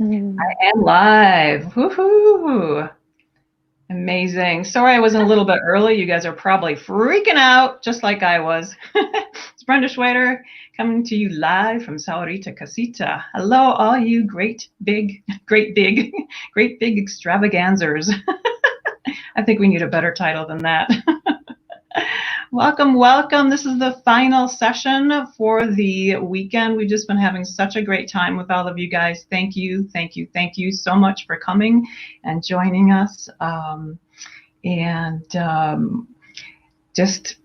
I am live. Woohoo! Amazing. Sorry I wasn't a little bit early. You guys are probably freaking out just like I was. It's Brenda Schwader coming to you live from Saurita Casita. Hello, all you great big extravaganzers. I think we need a better title than that. Welcome, welcome. This is the final session for the weekend. We've just been having such a great time with all of you guys. Thank you so much for coming and joining us. Just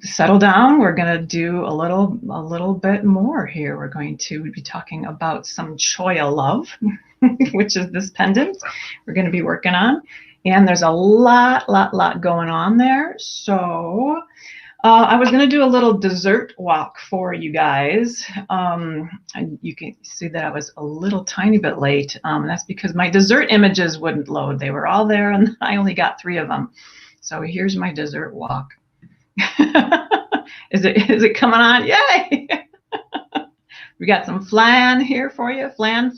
settle down. We're going to do a little bit more here. We're going to be talking about some ChollaLove, which is this pendant we're going to be working on. And there's a lot going on there. So I was going to do a little dessert walk for you guys. And you can see that I was a little tiny bit late. That's because my dessert images wouldn't load. They were all there and I only got 3 of them. So here's my dessert walk. Is it coming on? Yay! We got some flan here for you, flan,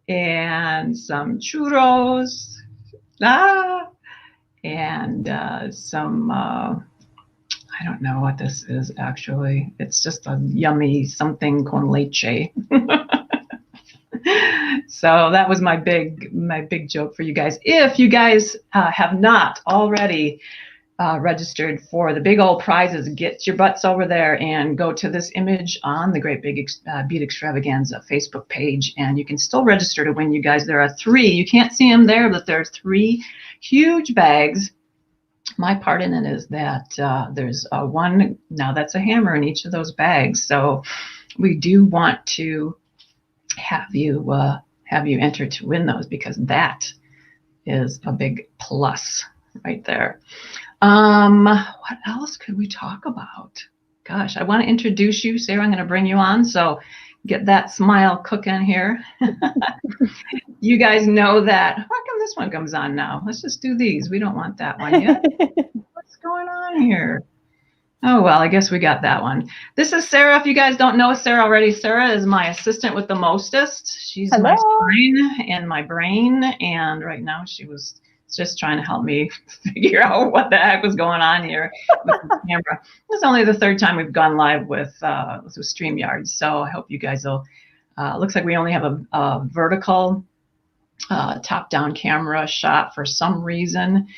and some churros. And some, I don't know what this is actually. It's just a yummy something con leche. So that was my big joke for you guys. If you guys have not already registered for the big old prizes, get your butts over there and go to this image on the Great Big Bead Extravaganza Facebook page, and you can still register to win, you guys. There are 3. You can't see them there, but there are 3 huge bags. My part in it is that there's one, now that's a hammer in each of those bags. So we do want to have you enter to win those, because that is a big plus right there. What else could we talk about? Gosh, I want to introduce you, Sarah. I'm going to bring you on, so get that smile cooking here. You guys know that. How come this one comes on now? Let's just do these. We don't want that one yet. What's going on here? Oh, well, I guess we got that one. This is Sarah. If you guys don't know Sarah already, Sarah is my assistant with the mostest. She's Hello. My spine and my brain, and right now she was just trying to help me figure out what the heck was going on here with the camera. It's only the 3rd time we've gone live with StreamYard, so I hope you guys will. Looks like we only have a vertical top-down camera shot for some reason,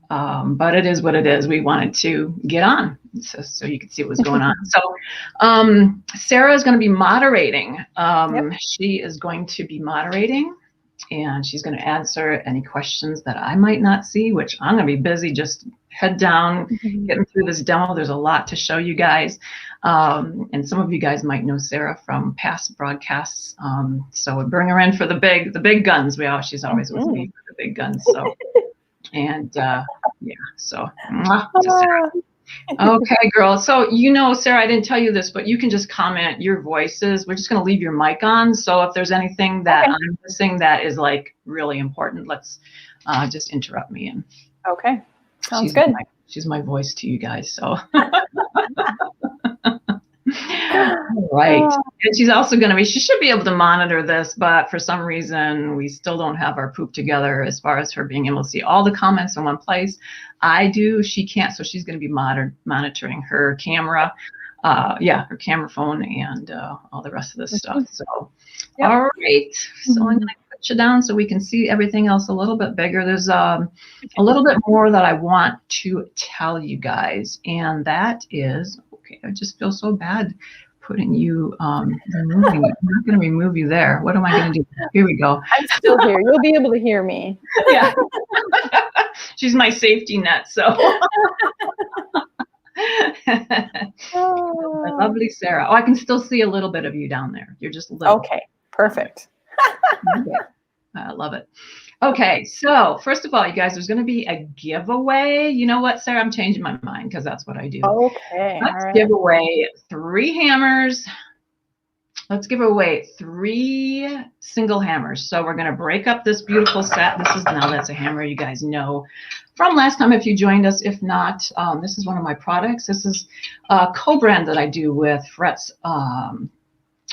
but it is what it is. We wanted to get on so you could see what was going on. So Sarah is going to be moderating. Yep. She is going to be moderating. And she's going to answer any questions that I might not see, which I'm going to be busy just head down, getting through this demo. There's a lot to show you guys. And some of you guys might know Sarah from past broadcasts. So we bring her in for the big guns. She's always with me for the big guns. So, and yeah, so to Sarah. Okay, girl. So, Sarah, I didn't tell you this, but you can just comment your voices. We're just going to leave your mic on. So if there's anything that I'm missing that is like really important, let's just interrupt me. And okay, sounds good. She's my voice to you guys. So. Right. And she's also she should be able to monitor this, but for some reason we still don't have our poop together as far as her being able to see all the comments in one place. I do, she can't, so she's going to be monitoring her camera, her camera phone and all the rest of this stuff. So, yep. All right. So I'm going to put you down so we can see everything else a little bit bigger. There's a little bit more that I want to tell you guys, and that is, I just feel so bad putting you removing. I'm not going to remove you there. What am I going to do? Here we go. I'm still here. You'll be able to hear me. Yeah. She's my safety net. So. Lovely Sarah. Oh, I can still see a little bit of you down there. You're just little. Okay. Perfect. Okay. I love it. Okay, so first of all, you guys, there's going to be a giveaway. You know what, Sarah? I'm changing my mind because that's what I do. Okay. Let's give away 3 hammers. Let's give away 3 single hammers. So we're going to break up this beautiful set. That's a hammer you guys know from last time if you joined us. If not, this is one of my products. This is a co-brand that I do with Fret's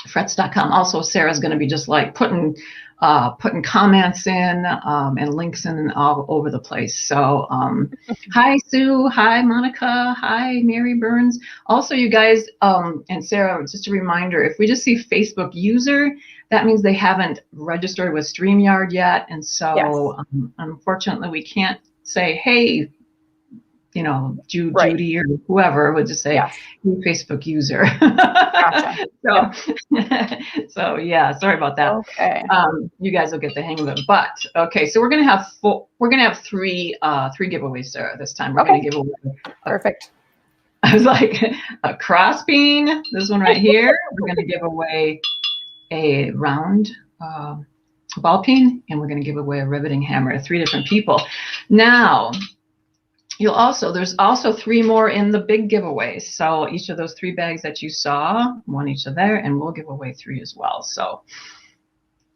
frets.com. Also, Sarah's going to be just like putting comments in and links in all over the place. So hi, Sue. Hi, Monica. Hi, Mary Burns. Also, you guys, and Sarah, just a reminder, if we just see Facebook user, that means they haven't registered with StreamYard yet. And so unfortunately, we can't say, hey, you know, Judy or whoever would just say, hey, Facebook user. Gotcha. So yeah, sorry about that. Okay. You guys will get the hang of it. But okay, so we're gonna have three giveaways, Sarah, this time. We're gonna give away perfect. I was like a cross bean, this one right here. We're gonna give away a round ball peen, and we're gonna give away a riveting hammer to 3 different people. Now, there's also 3 more in the big giveaway. So each of those 3 bags that you saw, 1 each of there, and we'll give away 3 as well. So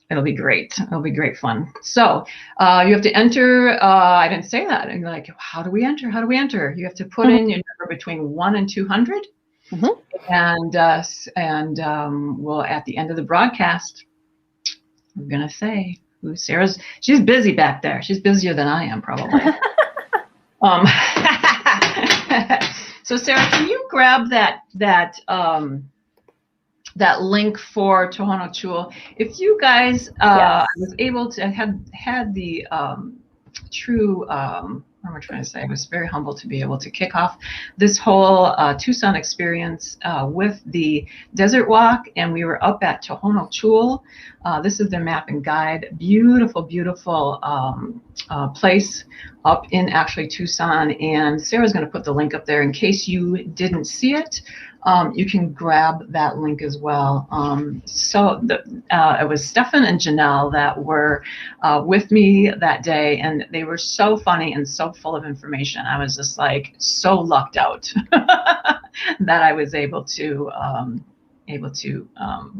it'll be great. It'll be great fun. So you have to enter. I didn't say that. And you're like, how do we enter? How do we enter? You have to put in your number between 1 and 200. And we'll, at the end of the broadcast, we're gonna say who Sarah's. She's busy back there. She's busier than I am, probably. So Sarah, can you grab that link for Tohono Chul? If you guys, I was able to had the true. What am I trying to say? I was very humbled to be able to kick off this whole Tucson experience with the Desert Walk, and we were up at Tohono Chul. This is their map and guide. Beautiful, beautiful place up in actually Tucson, and Sarah's going to put the link up there in case you didn't see it. You can grab that link as well. It was Stefan and Janelle that were with me that day, and they were so funny and so full of information. I was just like so lucked out that I was able to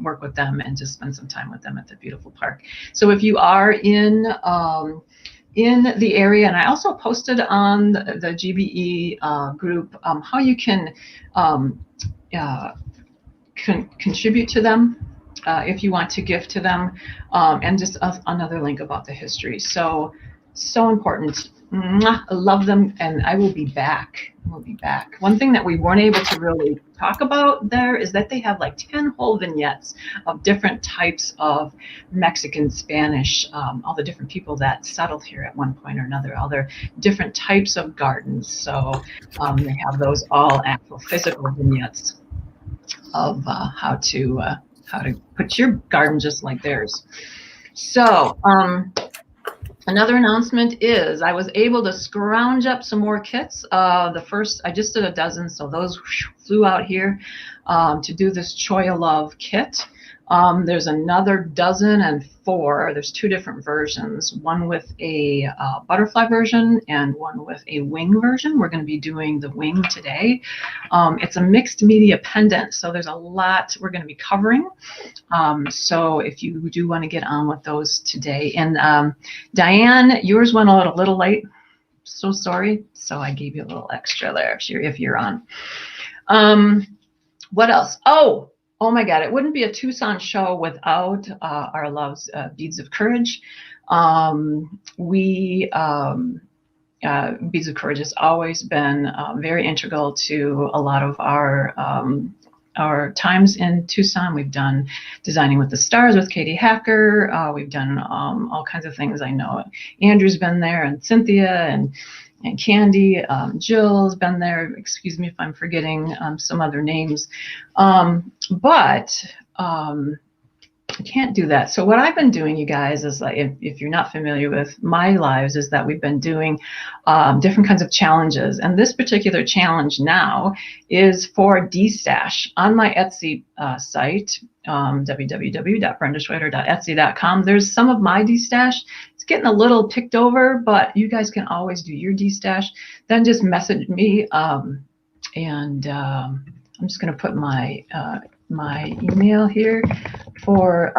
work with them and just spend some time with them at the beautiful park. So if you are in the area, and I also posted on the GBE group how you can contribute to them if you want to gift to them, and just another link about the history. So important. I love them, and I will be back. We'll be back. One thing that we weren't able to really talk about there is that they have like 10 whole vignettes of different types of Mexican Spanish, all the different people that settled here at one point or another, all their different types of gardens. So they have those all actual physical vignettes of how to put your garden just like theirs. So another announcement is I was able to scrounge up some more kits. I just did a dozen, so those flew out here to do this ChollaLove kit. There's another 104. There's 2 different versions, one with a butterfly version and one with a wing version. We're going to be doing the wing today. It's a mixed media pendant, so there's a lot we're going to be covering. So if you do want to get on with those today. And Diane, yours went out a little late. So sorry. So I gave you a little extra there if you're on. What else? Oh my God, it wouldn't be a Tucson show without our loves, Beads of Courage. Beads of Courage has always been very integral to a lot of our times in Tucson. We've done Designing with the Stars with Katie Hacker. We've done all kinds of things. I know Andrew's been there, and Cynthia, and Candy, Jill's been there. Excuse me if I'm forgetting some other names. But I can't do that. So what I've been doing, you guys, is like, if you're not familiar with my lives, is that we've been doing different kinds of challenges. And this particular challenge now is for D-Stash. On my Etsy site, www.brendaschweider.etsy.com, there's some of my D-Stash. It's getting a little picked over, but you guys can always do your D-Stash. Then just message me, and I'm just going to put my email here for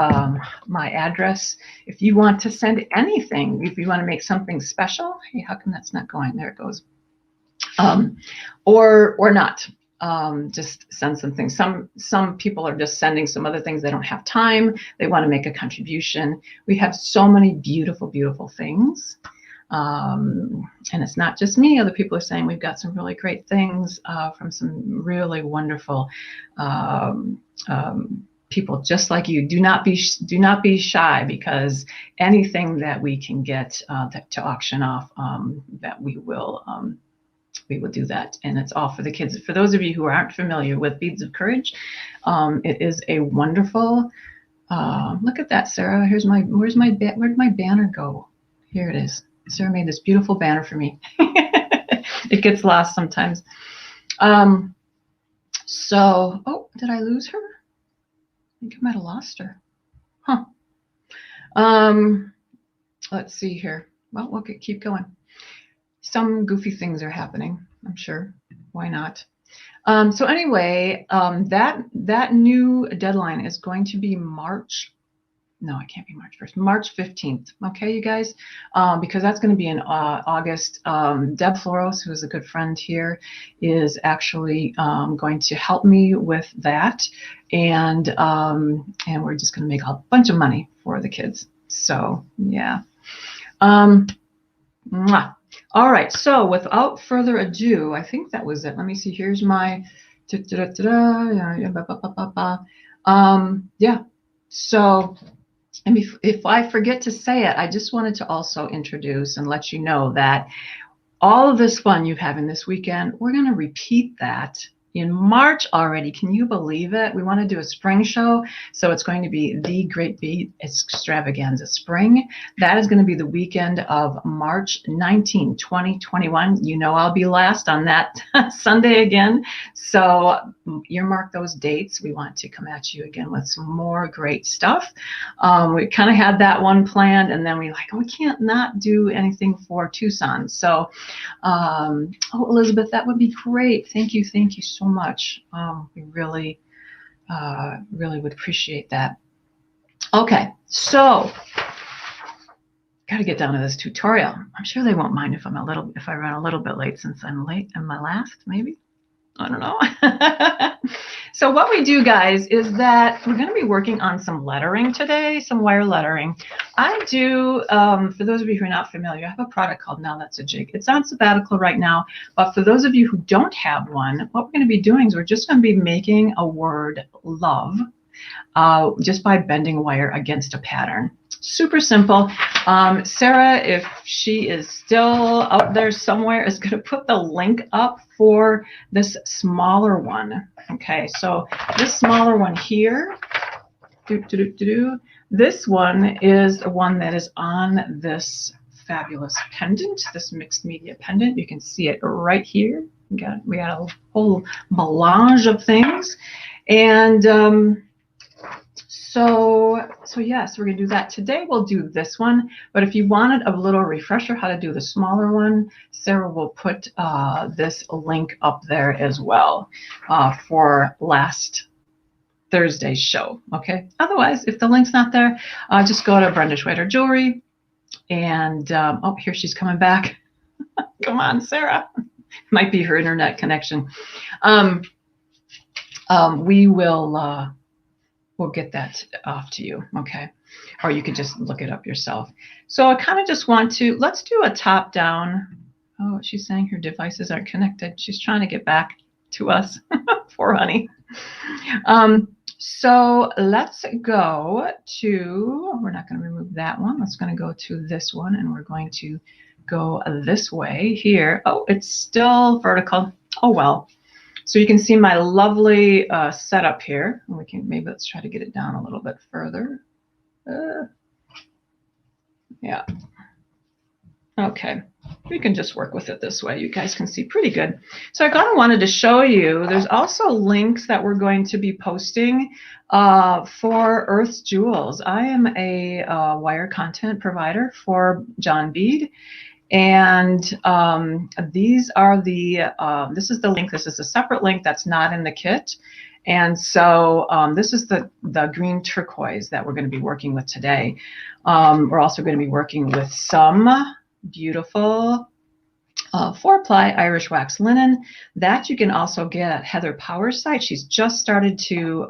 my address. If you want to send anything, if you want to make something special, hey, how come that's not going? There it goes. Or not. just send some things. Some people are just sending some other things. They don't have time. They want to make a contribution. We have so many beautiful, beautiful things. And it's not just me. Other people are saying we've got some really great things from some really wonderful people just like you. Do not be shy, because anything that we can get to auction off, that we will do that, and it's all for the kids. For those of you who aren't familiar with Beads of Courage, it is a wonderful. Look at that, Sarah. Where'd my banner go? Here it is. Sarah made this beautiful banner for me. It gets lost sometimes. So, oh, did I lose her? I think I might have lost her. Huh. Let's see here. Well, we'll keep going. Some goofy things are happening, I'm sure. Why not? So anyway, that new deadline is going to be March. No, it can't be March 1st. March 15th. Okay, you guys, because that's going to be in August. Deb Floros, who is a good friend here, is actually going to help me with that, and we're just going to make a bunch of money for the kids. So yeah. Mwah. All right. So without further ado, I think that was it. Let me see. Here's my. Yeah. So. And if I forget to say it, I just wanted to also introduce and let you know that all of this fun you're having this weekend, we're going to repeat that in March already. Can you believe it? We want to do a spring show. So it's going to be the Great Bead Extravaganza Spring. That is going to be the weekend of March 19, 2021. You know I'll be last on that Sunday again. So earmark those dates. We want to come at you again with some more great stuff. We kind of had that one planned, and then we can't not do anything for Tucson. So, oh, Elizabeth, that would be great. Thank you so much. We really would appreciate that. Okay, so got to get down to this tutorial. I'm sure they won't mind if I run a little bit late, since I'm late in my last, maybe. I don't know. So what we do, guys, is that we're going to be working on some lettering today, some wire lettering. I do, for those of you who are not familiar, I have a product called Now That's a Jig. It's on sabbatical right now, but for those of you who don't have one, what we're going to be doing is we're just going to be making a word love just by bending wire against a pattern. Super simple. Sarah, if she is still out there somewhere, is going to put the link up for this smaller one. Okay, so this smaller one here, this one is the one that is on this fabulous pendant, this mixed media pendant. You can see it right here. We got a whole melange of things, and so yes, we're going to do that. Today we'll do this one, but if you wanted a little refresher how to do the smaller one, Sarah will put this link up there as well for last Thursday's show, okay? Otherwise, if the link's not there, just go to Brenda Schweder Jewelry, and oh, here she's coming back. Come on, Sarah. Might be her internet connection. We'll get that off to you, okay? Or you could just look it up yourself. So I kind of just want to, let's do a top down. Oh, she's saying her devices aren't connected. She's trying to get back to us. Poor honey. So let's go to, we're not going to remove that one. Let's going to go to this one, and we're going to go this way here. Oh, it's still vertical. Oh, well. So you can see my lovely setup here. Maybe let's try to get it down a little bit further. Yeah. Okay. We can just work with it this way. You guys can see pretty good. So I kind of wanted to show you, there's also links that we're going to be posting for Earth's Jewels. I am a wire content provider for John Bead. And these are this is the link. This is a separate link that's not in the kit. And so this is the green turquoise that we're going to be working with today. We're also going to be working with some beautiful 4-ply Irish wax linen that you can also get at Heather Power's site. She's just started to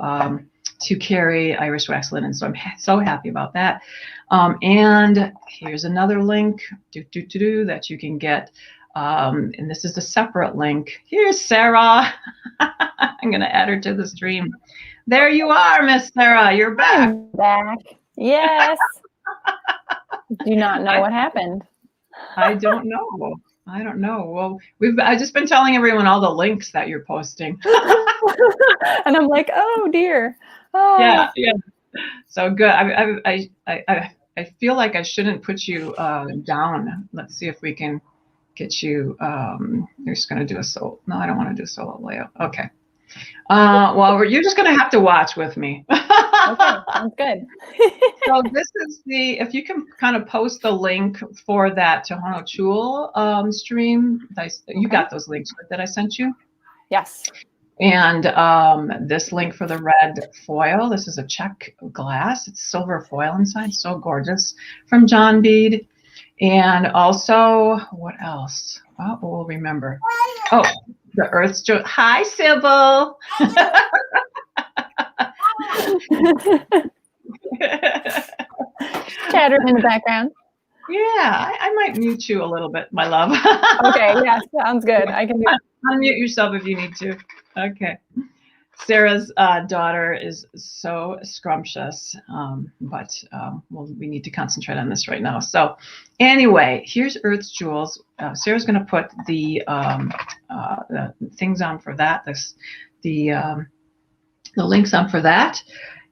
carry Irish wax linen, so I'm so happy about that. And here's another link that you can get, and this is a separate link. Here's Sarah. I'm going to add her to the stream. There you are, Miss Sarah. You're back. I'm back. Yes. Do not know what happened. I don't know. I don't know. Well, I've just been telling everyone all the links that you're posting. And I'm like, oh dear. Oh. Yeah. So good. I feel like I shouldn't put you down. Let's see if we can get you. You're just going to do a solo. No, I don't want to do a solo layout. Okay. Well, you're just going to have to watch with me. Okay, sounds good. So this is if you can kind of post the link for that Tohono Chul stream. You got those links that I sent you? Yes. And this link for the red foil. This is a check glass. It's silver foil inside. So gorgeous. From John Bead. And also, what else? Oh, we'll remember. Oh, the Earth's Joy. Hi, Sybil. Chattering in the background. Yeah, I might mute you a little bit, my love. Okay, yeah, sounds good. I can do it. Unmute yourself if you need to. Okay. Sarah's daughter is so scrumptious, but we need to concentrate on this right now. So anyway, here's Earth's Jewels. Sarah's going to put the things on for that, the links on for that.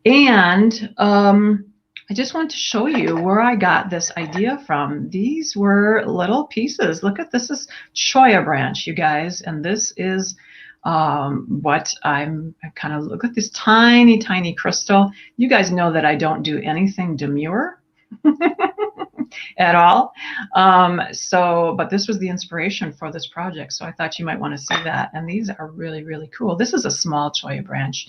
And I just want to show you where I got this idea from. These were little pieces. Look at this is Cholla branch, you guys, and this is what I kind of look at this tiny, tiny crystal. You guys know that I don't do anything demure at all. But this was the inspiration for this project. So I thought you might want to see that. And these are really, really cool. This is a small Cholla branch.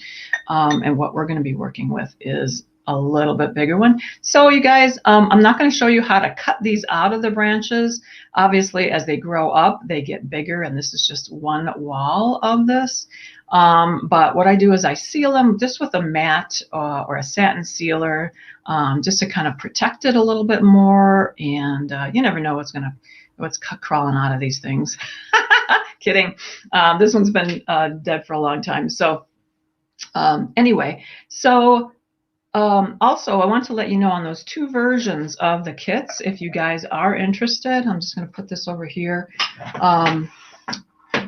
And what we're going to be working with is a little bit bigger one. So you guys, I'm not going to show you how to cut these out of the branches. Obviously, as they grow up, they get bigger, and this is just one wall of this. But what I do is I seal them just with a matte or a satin sealer, just to kind of protect it a little bit more. And you never know what's crawling out of these things. Kidding. This one's been dead for a long time. So anyway, so also, I want to let you know on those 2 versions of the kits, if you guys are interested, I'm just going to put this over here.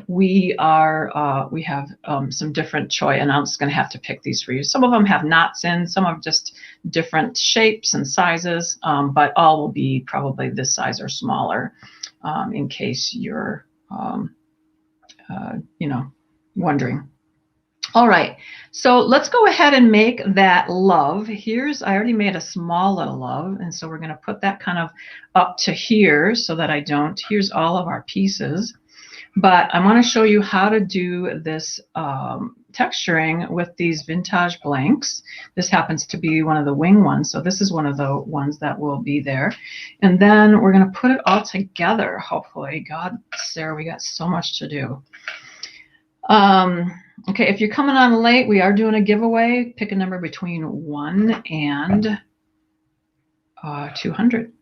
We have some different Cholla, and I'm just going to have to pick these for you. Some of them have knots in, some are just different shapes and sizes, but all will be probably this size or smaller, in case you're, wondering. All right, so let's go ahead and make that love. I already made a small little love, and so we're going to put that kind of up to here so that here's all of our pieces. But I want to show you how to do this texturing with these vintage blanks. This happens to be one of the wing ones, so this is one of the ones that will be there. And then we're going to put it all together, hopefully. God, Sarah, we got so much to do. Okay, if you're coming on late, we are doing a giveaway. Pick a number between 1 and 200.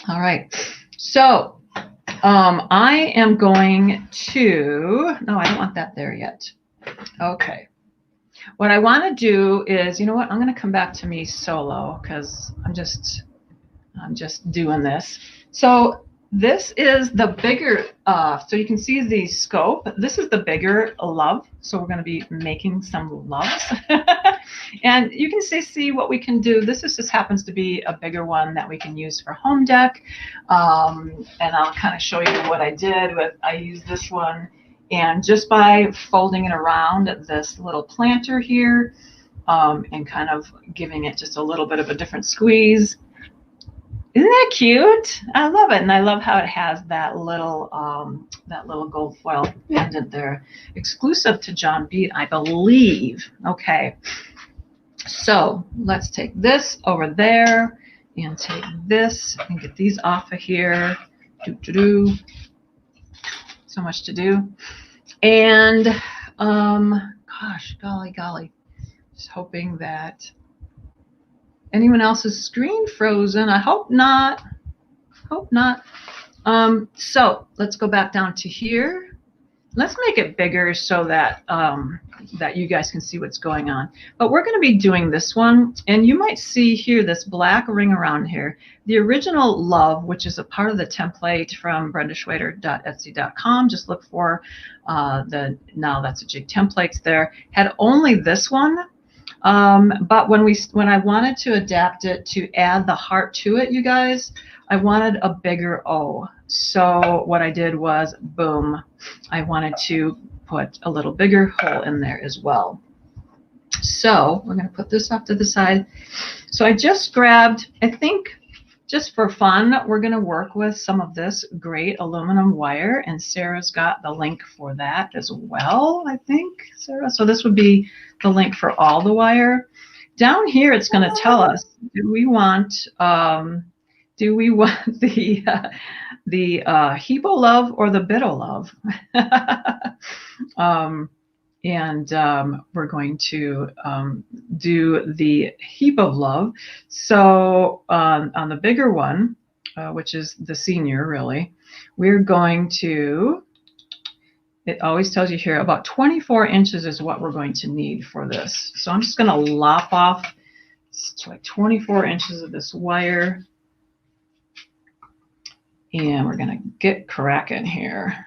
All right, so I am going to, no, I don't want that there yet. Okay, what I want to do is, you know what, I'm going to come back to me solo because I'm just doing this. So this is the bigger, so you can see the scope. This is the bigger love. So we're going to be making some loves. And you can see what we can do. This just happens to be a bigger one that we can use for home deck. And I'll kind of show you what I did with, I used this one. And just by folding it around this little planter here, and kind of giving it just a little bit of a different squeeze. Isn't that cute? I love it, and I love how it has that little gold foil pendant there, exclusive to John Bead, I believe. Okay, so let's take this over there and take this and get these off of here. So much to do. And gosh, golly, just hoping that anyone else's screen frozen. I hope not. So let's go back down to here. Let's make it bigger so that that you guys can see what's going on. But we're going to be doing this one, and you might see here this black ring around here. The original Love, which is a part of the template from brendaschwader.etsy.com, just look for the Now That's a Jig templates there, had only this one. But when I wanted to adapt it to add the heart to it, you guys, I wanted a bigger O. So what I did was, boom, I wanted to put a little bigger hole in there as well. So we're going to put this off to the side. So I just grabbed, I think, just for fun, we're going to work with some of this great aluminum wire, and Sarah's got the link for that as well, I think, Sarah. So this would be the link for all the wire. Down here, it's going to tell us, do we want the Hebo-Love or the Bido-Love? We're going to do the heap of love. So on the bigger one, which is the senior, really, we're going to, it always tells you here, about 24 inches is what we're going to need for this. So I'm just going to lop off like 24 inches of this wire. And we're going to get cracking here.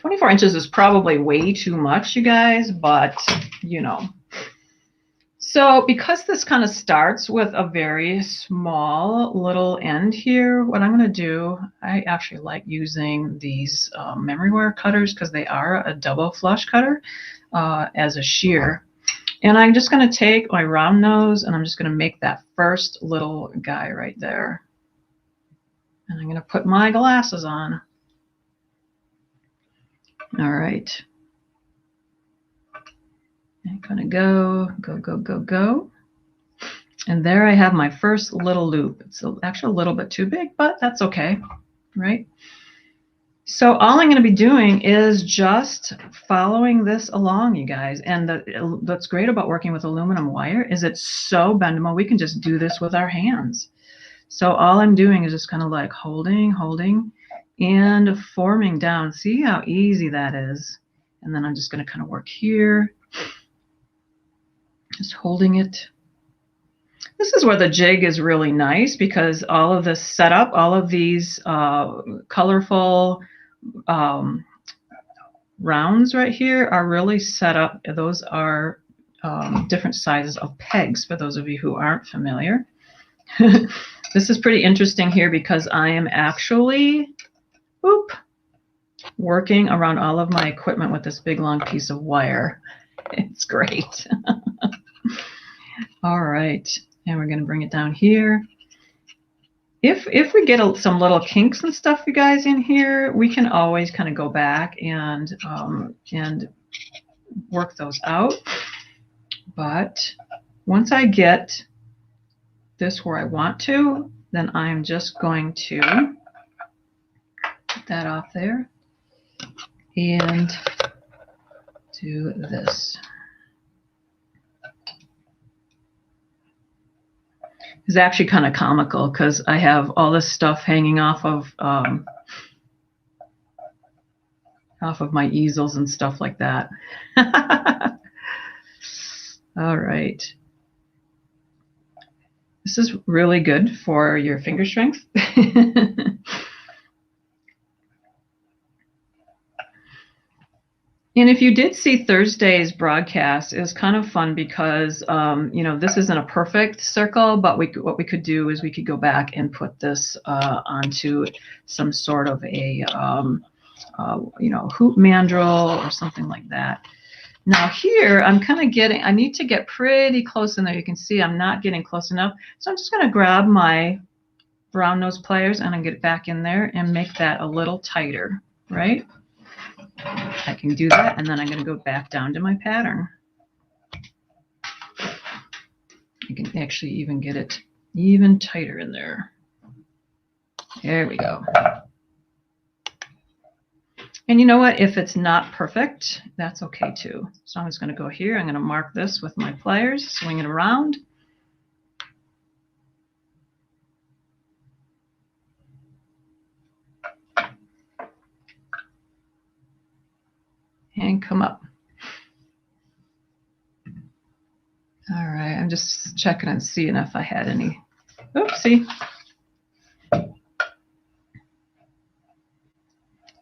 24 inches is probably way too much, you guys, but you know. So because this kind of starts with a very small little end here, what I'm going to do, I actually like using these memory wire cutters because they are a double flush cutter as a shear. And I'm just going to take my round nose and I'm just going to make that first little guy right there. And I'm going to put my glasses on. All right. I'm going to go. And there I have my first little loop. It's actually a little bit too big, but that's okay, right? So all I'm going to be doing is just following this along, you guys. And what's great about working with aluminum wire is it's so bendable. We can just do this with our hands. So all I'm doing is just kind of like holding, and forming down. See how easy that is? And then I'm just going to kind of work here, just holding it. This is where the jig is really nice because all of this setup, all of these colorful rounds right here are really set up. Those are different sizes of pegs for those of you who aren't familiar. This is pretty interesting here because I am actually working around all of my equipment with this big long piece of wire. It's great. All right, and we're going to bring it down here. If we get some little kinks and stuff, you guys, in here, we can always kind of go back and work those out. But once I get this where I want to, then I'm just going to put that off there and do this. It's actually kind of comical because I have all this stuff hanging off of my easels and stuff like that. All right. This is really good for your finger strength. And if you did see Thursday's broadcast, it was kind of fun because, you know, this isn't a perfect circle, but what we could do is we could go back and put this onto some sort of a, you know, hoop mandrel or something like that. Now here, I'm kind of getting, I need to get pretty close in there. You can see I'm not getting close enough. So I'm just going to grab my round nose pliers and I get back in there and make that a little tighter, right? I can do that, and then I'm going to go back down to my pattern. You can actually even get it even tighter in there. There we go. And you know what? If it's not perfect, that's okay too. So I'm just going to go here. I'm going to mark this with my pliers, swing it around. And come up. All right, I'm just checking and seeing if I had any. Oopsie.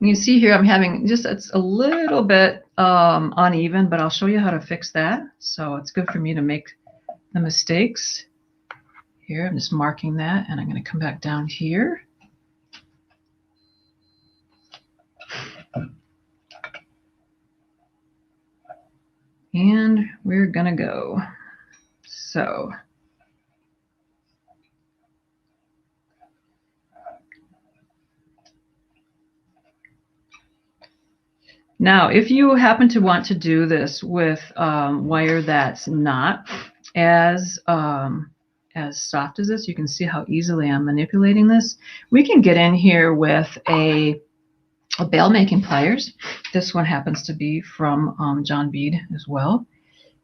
You see here I'm having just, it's a little bit uneven, but I'll show you how to fix that. So it's good for me to make the mistakes. Here, I'm just marking that, and I'm going to come back down here. And we're going to go. So now, if you happen to want to do this with wire that's not as soft as this, you can see how easily I'm manipulating this. We can get in here with a bail making pliers. This one happens to be from John Bead as well.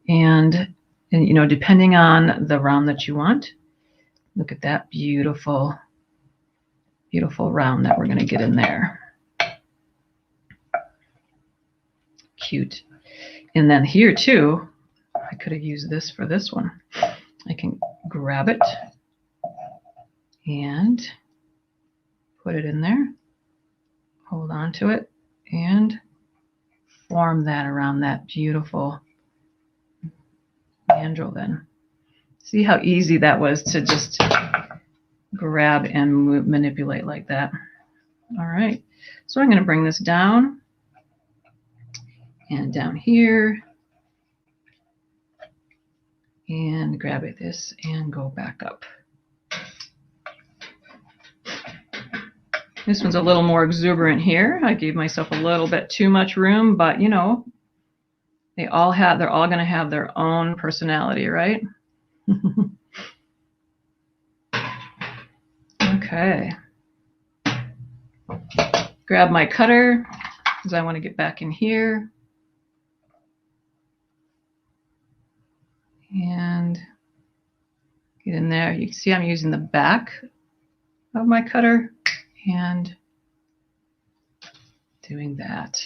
And you know, depending on the round that you want, look at that beautiful, beautiful round that we're going to get in there. Cute. And then here too, I could have used this for this one. I can grab it and put it in there, hold on to it, and form that around that beautiful mandrel then. See how easy that was to just grab and manipulate like that. All right, so I'm going to bring this down and down here and grab it this and go back up. This one's a little more exuberant here. I gave myself a little bit too much room, but you know, they're all going to have their own personality, right? Okay. Grab my cutter because I want to get back in here. And get in there. You can see I'm using the back of my cutter and doing that.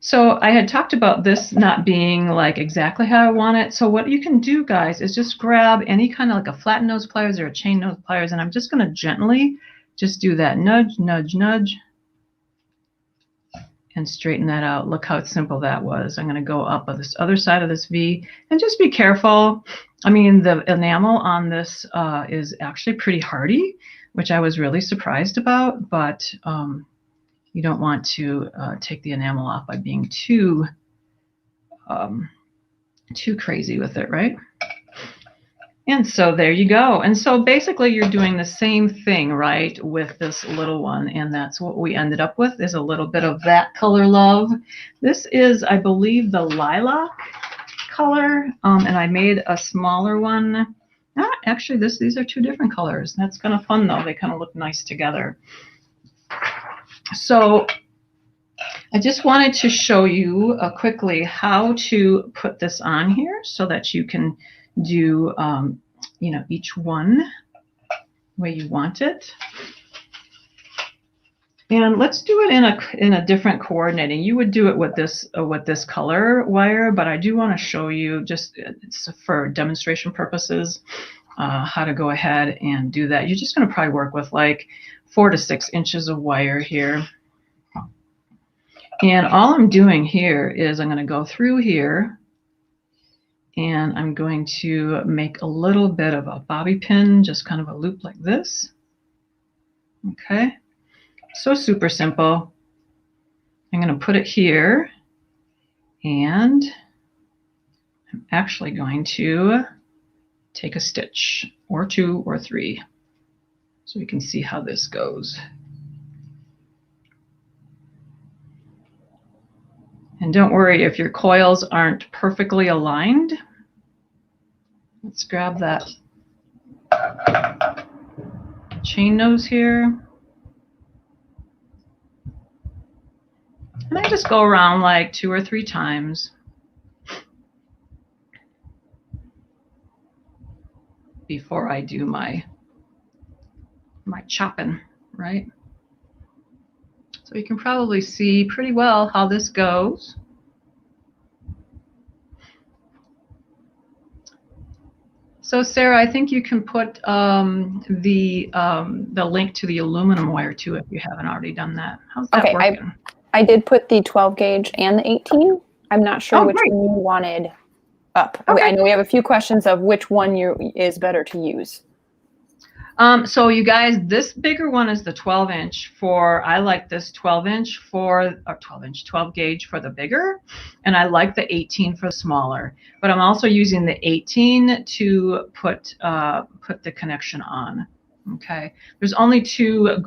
So I had talked about this not being like exactly how I want it. So what you can do, guys, is just grab any kind of like a flat nose pliers or a chain nose pliers, and I'm just going to gently just do that nudge, nudge, nudge, and straighten that out. Look how simple that was. I'm going to go up on this other side of this V, and just be careful. I mean, the enamel on this is actually pretty hardy, which I was really surprised about, but you don't want to take the enamel off by being too crazy with it, right? And so there you go. And so basically you're doing the same thing, right, with this little one. And that's what we ended up with, is a little bit of that ChollaLove. This is, I believe, the lilac color. And I made a smaller one. Actually, these are two different colors. That's kind of fun, though. They kind of look nice together. So I just wanted to show you quickly how to put this on here so that you can do, you know, each one the way you want it. And let's do it in a different coordinating. You would do it with this color wire, but I do want to show you, just for demonstration purposes, how to go ahead and do that. You're just going to probably work with like 4 to 6 inches of wire here. And all I'm doing here is I'm going to go through here and I'm going to make a little bit of a bobby pin, just kind of a loop like this. Okay, so super simple. I'm going to put it here, and I'm actually going to take a stitch or 2 or 3 so we can see how this goes. And don't worry if your coils aren't perfectly aligned. Let's grab that chain nose here. And I just go around like 2 or 3 times before I do my chopping, right? So you can probably see pretty well how this goes. So Sarah, I think you can put the link to the aluminum wire too if you haven't already done that. How's that working? I did put the 12 gauge and the 18. I'm not sure which great. one you wanted up. Okay. I know we have a few questions of which one is better to use. So you guys, this bigger one is the 12 inch for, I like this 12 inch for, or 12 gauge for the bigger. And I like the 18 for the smaller, but I'm also using the 18 to put the connection on. Okay. There's only two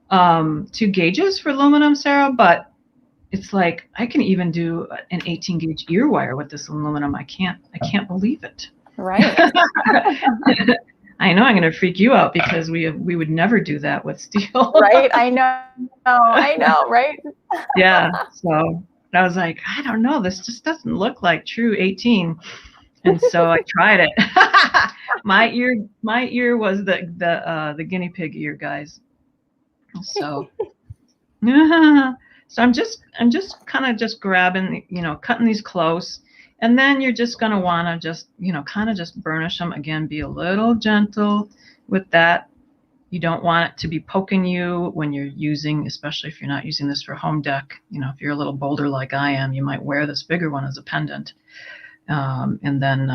gauges for aluminum, Sarah, but it's like, I can even do an 18 gauge ear wire with this aluminum. I can't believe it. Right. I know I'm going to freak you out because we would never do that with steel. Right. I know. Right. Yeah. So I was like, I don't know. This just doesn't look like true 18. And so I tried it. My ear was the guinea pig ear, guys. So, so I'm just kind of just grabbing, cutting these close. And then you're just going to want to just, kind of just burnish them. Again, be a little gentle with that. You don't want it to be poking you when you're using, especially if you're not using this for home deck. If you're a little bolder like I am, you might wear this bigger one as a pendant. And then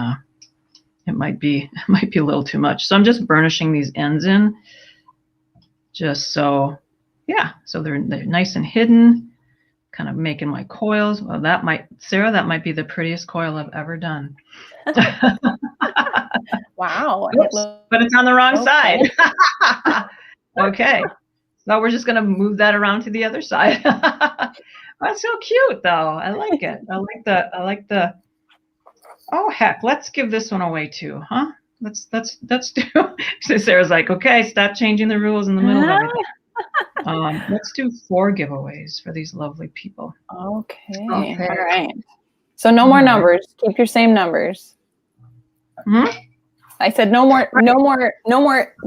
it might be a little too much. So I'm just burnishing these ends in just so, so they're nice and hidden. Kind of making my coils. Well, Sarah, that might be the prettiest coil I've ever done. Wow. Oops, but it's on the wrong side. Okay. So we're just going to move that around to the other side. That's so cute though. I like it. I like the, oh heck, let's give this one away too, huh? Let's do. So Sarah's like, okay, stop changing the rules in the middle of everything. Let's do 4 giveaways for these lovely people. Okay. All right. So no more numbers. Keep your same numbers. I said no more.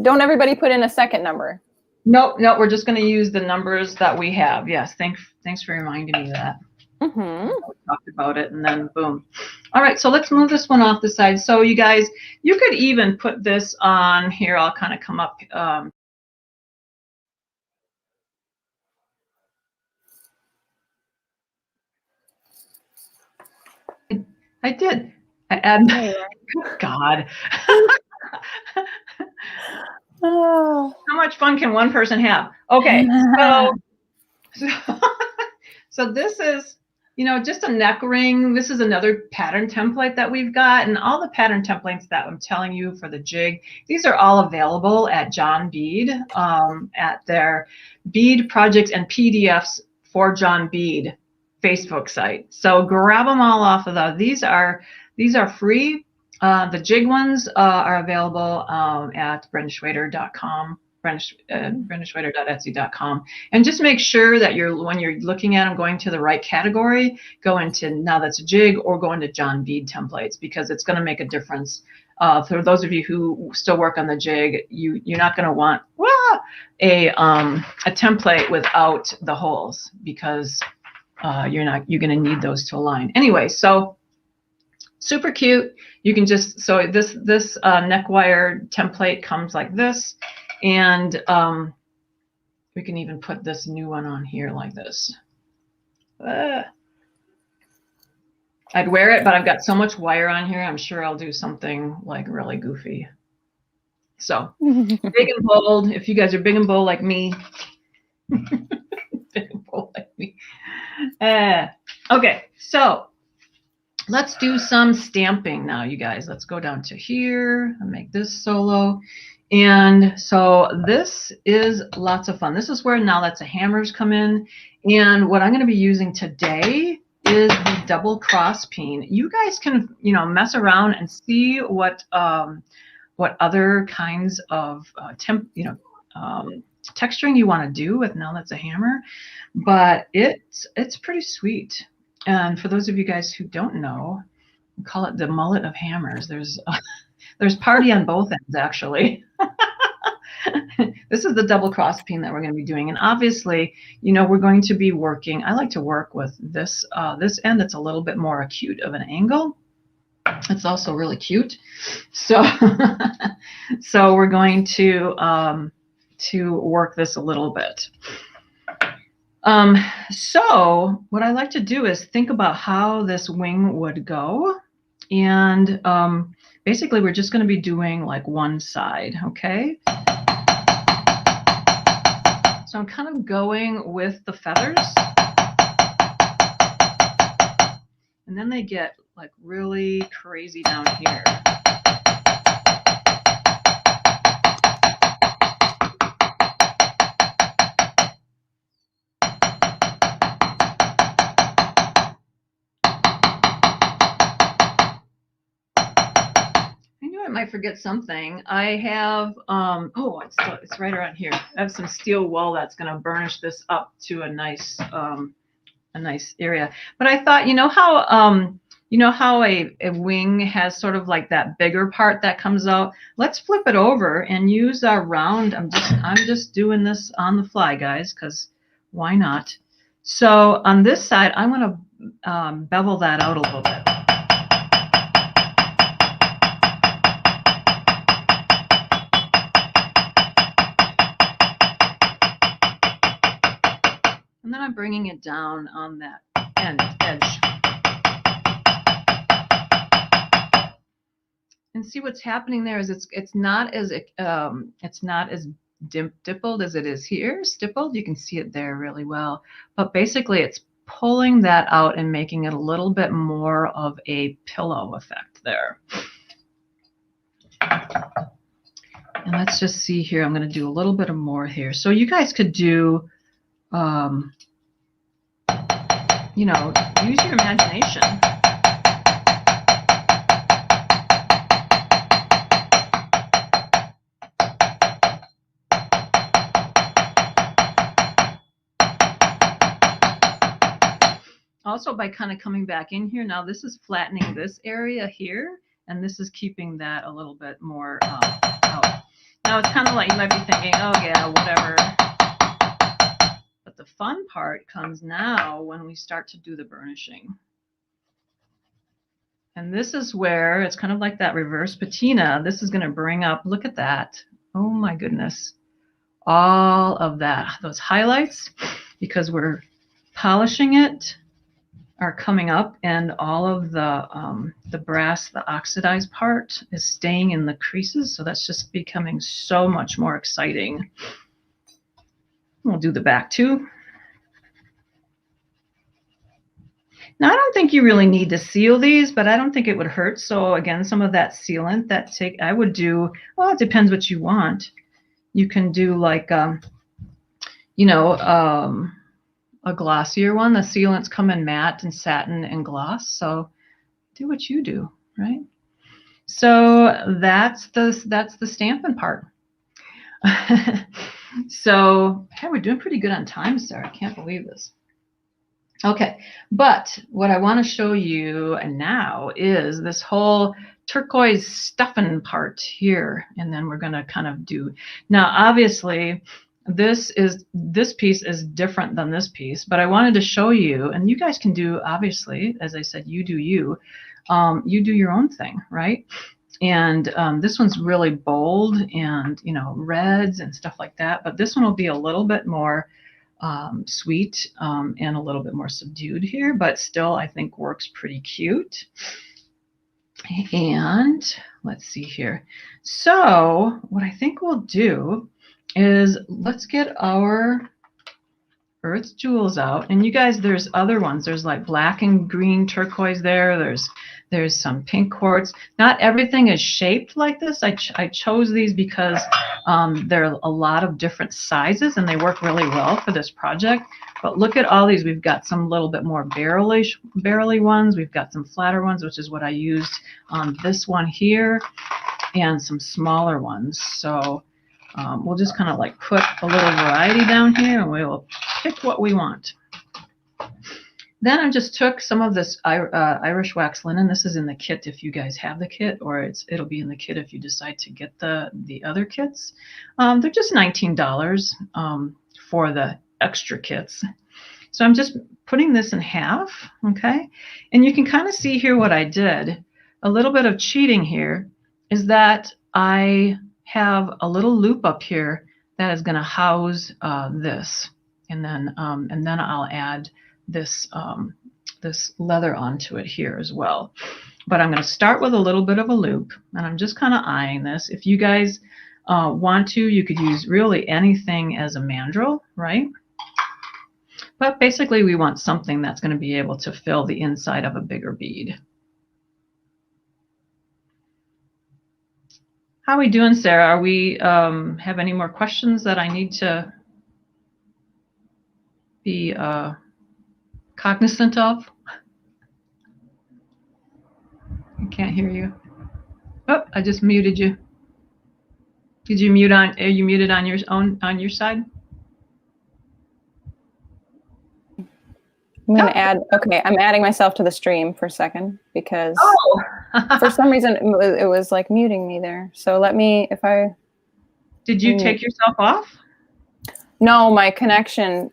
Don't everybody put in a second number. No, we're just going to use the numbers that we have. Yes. Thanks for reminding me of that. We talked about it and then boom. All right. So let's move this one off the side. So you guys, you could even put this on here. I'll kind of come up. I did. I add. God. Oh. How much fun can one person have? Okay. So this is, just a neck ring. This is another pattern template that we've got. And all the pattern templates that I'm telling you for the jig, these are all available at John Bead, at their Bead projects and PDFs for John Bead Facebook site. So grab them all off of those. These are free. The jig ones are available at brendaschwader.com, brendaschwader.etsy.com. And just make sure that when you're looking at them, going to the right category, go into now that's a jig or go into John Bead templates, because it's going to make a difference. For those of you who still work on the jig, you're not going to want a template without the holes, because you're going to need those to align. Anyway, so super cute. You can just, so this neck wire template comes like this, and we can even put this new one on here like this. I'd wear it, but I've got so much wire on here, I'm sure I'll do something like really goofy. So big and bold. If you guys are big and bold like me, big and bold like me. Okay, so let's do some stamping now, you guys. Let's go down to here and make this solo. And so this is lots of fun. This is where now that's a hammers come in. And what I'm going to be using today is the double cross peen. You guys can, mess around and see what other kinds of texturing you want to do with now that's a hammer, but it's pretty sweet. And for those of you guys who don't know, we call it the mullet of hammers. There's party on both ends, actually. This is the double cross peen that we're going to be doing. And obviously, we're going to be working. I like to work with this end. It's a little bit more acute of an angle. It's also really cute. So, so we're going to work this a little bit. So what I like to do is think about how this wing would go. And basically, we're just going to be doing like one side, okay? So I'm kind of going with the feathers. And then they get like really crazy down here. I might forget something. I have it's right around here. I have some steel wool that's going to burnish this up to a nice area. But I thought, how a wing has sort of like that bigger part that comes out. Let's flip it over and use our round. I'm just doing this on the fly, guys, because why not? So on this side, I'm going to bevel that out a little bit. And then I'm bringing it down on that edge. And see what's happening there is it's not as dimpled as it is here. Stippled, you can see it there really well. But basically, it's pulling that out and making it a little bit more of a pillow effect there. And let's just see here. I'm going to do a little bit of more here. So you guys could do. Use your imagination. Also, by kind of coming back in here, now this is flattening this area here, and this is keeping that a little bit more out. Now it's kind of like you might be thinking, oh yeah, whatever. But the fun part comes now when we start to do the burnishing. And this is where it's kind of like that reverse patina. This is going to bring up, look at that. Oh my goodness. All of that, those highlights, because we're polishing it, are coming up, and all of the brass, the oxidized part, is staying in the creases. So that's just becoming so much more exciting. We'll do the back too. Now, I don't think you really need to seal these, but I don't think it would hurt. So again, some of that sealant I would do, well, it depends what you want. You can do like, a glossier one. The sealants come in matte and satin and gloss. So do what you do, right? So that's the stamping part. So, hey, we're doing pretty good on time, Sarah. I can't believe this. Okay, but what I want to show you now is this whole turquoise stuffing part here, and then we're going to kind of do. Now, obviously, this piece is different than this piece, but I wanted to show you, and you guys can do, obviously, as I said, you do you. You do your own thing, right? And this one's really bold and, reds and stuff like that. But this one will be a little bit more sweet and a little bit more subdued here, but still I think works pretty cute. And let's see here. So what I think we'll do is let's get our Earth Jewels out. And you guys, there's other ones. There's like black and green turquoise there. There's some pink quartz. Not everything is shaped like this. I chose these because there are a lot of different sizes and they work really well for this project. But look at all these. We've got some little bit more barrely ones. We've got some flatter ones, which is what I used on this one here, and some smaller ones. So we'll just kind of like put a little variety down here and we'll pick what we want. Then I just took some of this Irish wax linen. This is in the kit if you guys have the kit, or it'll be in the kit if you decide to get the other kits. They're just $19 for the extra kits. So I'm just putting this in half, okay? And you can kind of see here what I did. A little bit of cheating here is that I have a little loop up here that is going to house this, and then I'll add this this leather onto it here as well. But I'm going to start with a little bit of a loop, and I'm just kind of eyeing this. If you guys want to, you could use really anything as a mandrel, right? But basically, we want something that's going to be able to fill the inside of a bigger bead. How are we doing, Sarah? Are we have any more questions that I need to be cognizant of? I can't hear you. Oh, I just muted you. Did you mute on? Are you muted on your side? I'm going to add, okay, I'm adding myself to the stream for a second because for some reason it was like muting me there. So let me, if I... Did you take yourself off? No, my connection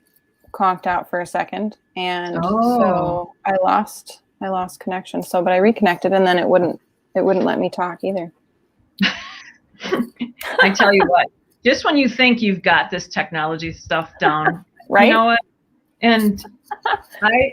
conked out for a second. And so I lost connection. So, but I reconnected and then it wouldn't let me talk either. I tell you what, just when you think you've got this technology stuff down, right? You know what? And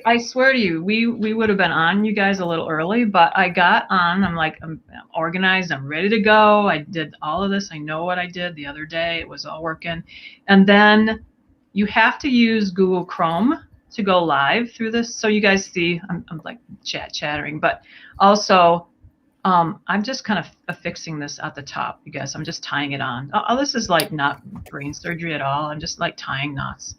I swear to you, we would have been on you guys a little early, but I got on. I'm like, I'm organized. I'm ready to go. I did all of this. I know what I did the other day. It was all working. And then you have to use Google Chrome to go live through this. So you guys see, I'm like chattering, but also I'm just kind of affixing this at the top, you guys. I'm just tying it on. Oh, this is like not brain surgery at all. I'm just like tying knots.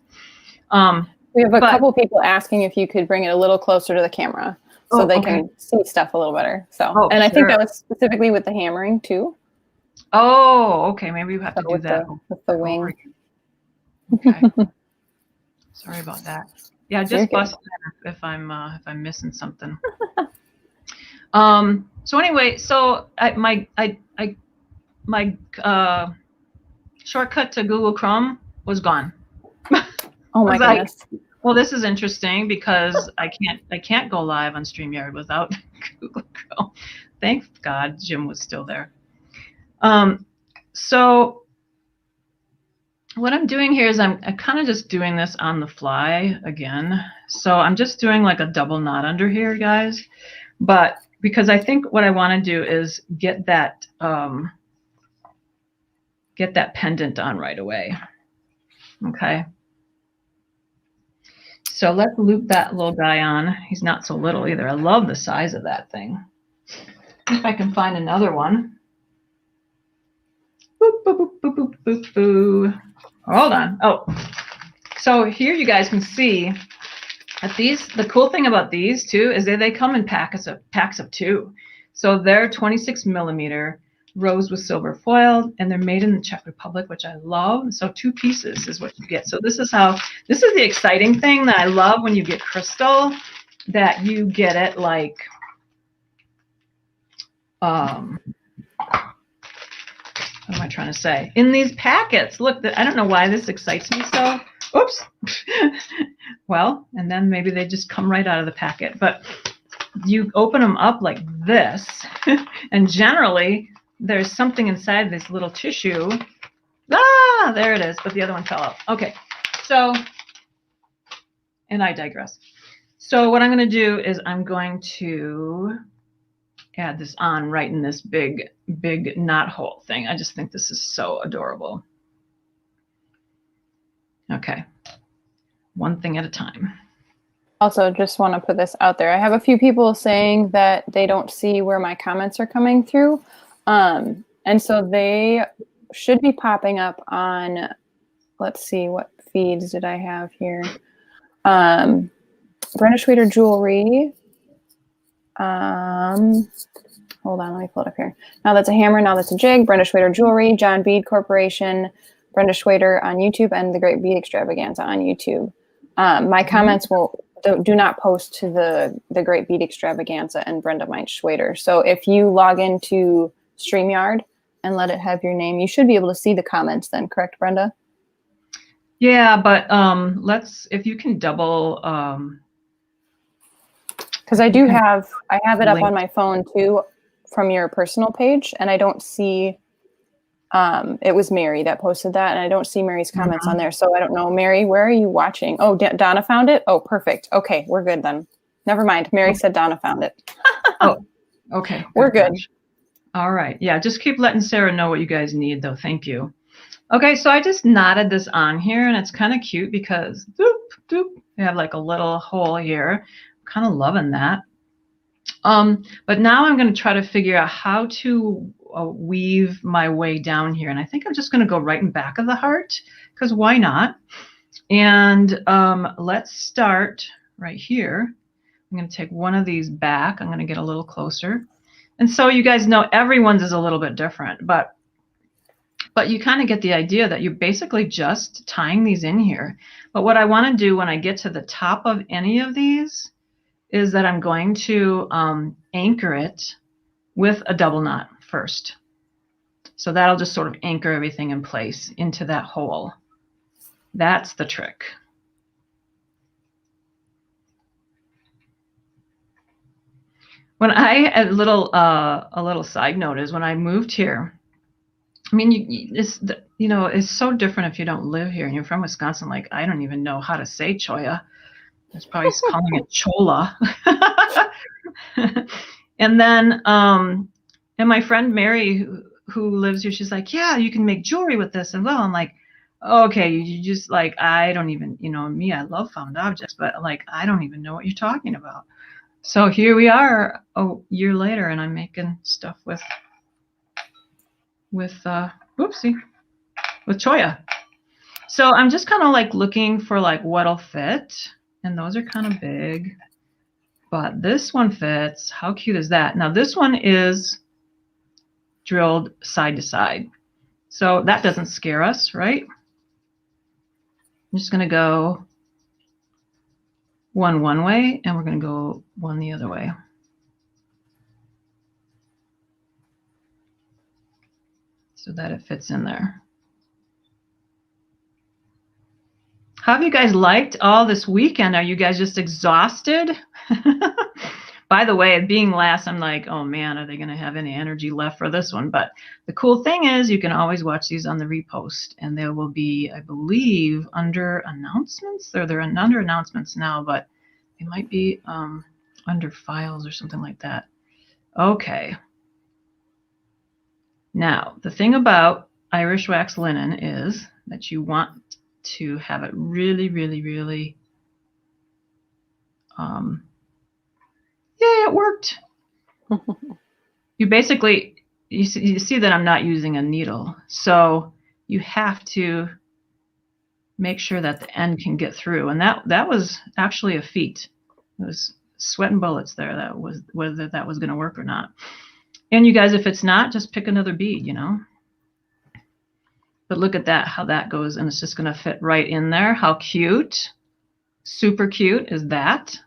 We have a couple people asking if you could bring it a little closer to the camera so they can see stuff a little better. So, and I think that was specifically with the hammering too. Oh, okay. Maybe we have to do that with the wing. Okay. Sorry about that. Yeah, just bust if I'm missing something. So anyway, so my shortcut to Google Chrome was gone. Oh my goodness. Well, this is interesting because I can't go live on StreamYard without Google Chrome. Thank God Jim was still there. So what I'm doing here is I'm kind of just doing this on the fly again. So I'm just doing like a double knot under here, guys. But because I think what I want to do is get that pendant on right away. Okay. So let's loop that little guy on. He's not so little either. I love the size of that thing. If I can find another one. Boop, boop, boop, boop, boop, boop, boop. Hold on. Oh, so here you guys can see that the cool thing about these too is they come in packs of 2. So they're 26 millimeter rose with silver foil, and they're made in the Czech Republic, which I love. So 2 pieces is what you get. So this is the exciting thing that I love when you get crystal, that you get it like, what am I trying to say? In these packets. Look, I don't know why this excites me so. Oops. Well, and then maybe they just come right out of the packet. But you open them up like this, and generally there's something inside this little tissue. Ah, there it is, but the other one fell out. Okay, so, and I digress. So what I'm going to do is I'm going to add this on right in this big knot hole thing. I just think this is so adorable. Okay. one thing at a time. Also, just want to put this out there. I have a few people saying that they don't see where my comments are coming through. And so they should be popping up on, let's see, what feeds did I have here? Brenda Schwader Jewelry. Hold on, let me pull it up here. Now that's a hammer, now that's a jig. Brenda Schwader Jewelry, John Bead Corporation, Brenda Schwader on YouTube, and the Great Bead Extravaganza on YouTube. My comments do not post to the Great Bead Extravaganza and Brenda Mike Schwader. So if you log into StreamYard and let it have your name, you should be able to see the comments then, correct, Brenda? Yeah, but if you can double, because I have it up on my phone too from your personal page, and I don't see, it was Mary that posted that, and I don't see Mary's comments on there. So I don't know, Mary, where are you watching? Oh, Donna found it? Oh, perfect. Okay, we're good then. Never mind. Mary said Donna found it. Oh, okay. We're good. All right. Yeah, just keep letting Sarah know what you guys need, though. Thank you. Okay, so I just knotted this on here, and it's kind of cute because doop, doop, you have like a little hole here. I'm kind of loving that. But now I'm going to try to figure out how to weave my way down here. And I think I'm just going to go right in back of the heart, because why not? And let's start right here. I'm going to take one of these back. I'm going to get a little closer. And so you guys know everyone's is a little bit different, but you kind of get the idea that you're basically just tying these in here. But what I want to do when I get to the top of any of these is that I'm going to anchor it with a double knot first. So that'll just sort of anchor everything in place into that hole. That's the trick. When a little side note is when I moved here, I mean, it's so different if you don't live here and you're from Wisconsin. Like, I don't even know how to say choya. It's probably calling it chola. And then, and my friend Mary, who lives here, she's like, yeah, you can make jewelry with this. And well, I'm like, okay, you just like, I don't even, me, I love found objects, but like, I don't even know what you're talking about. So here we are a year later, and I'm making stuff with choya. So I'm just kind of like looking for like what'll fit, and those are kind of big, but this one fits. How cute is that? Now this one is drilled side to side, so that doesn't scare us, right? I'm just going to go one way, and we're going to go one the other way. So that it fits in there. How have you guys liked all this weekend? Are you guys just exhausted? By the way, being last, I'm like, oh man, are they going to have any energy left for this one? But the cool thing is you can always watch these on the repost, and there will be, I believe, under announcements. They're under announcements now, but they might be under files or something like that. Okay. Now, the thing about Irish wax linen is that you want to have it really, really, really, yeah, it worked. You basically, you see that I'm not using a needle. So you have to make sure that the end can get through. And that was actually a feat. It was sweating bullets there. That was whether that was going to work or not. And you guys, if it's not, just pick another bead, But look at that, how that goes. And it's just going to fit right in there. How cute. Super cute is that.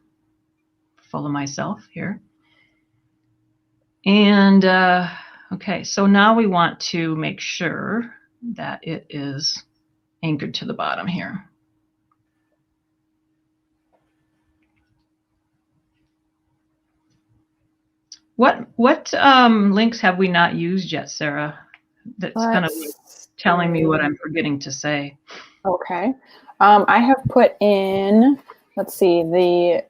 Full of myself here. And, okay, so now we want to make sure that it is anchored to the bottom here. What links have we not used yet, Sarah? That's kind of telling me what I'm forgetting to say. Okay. I have put in, let's see, the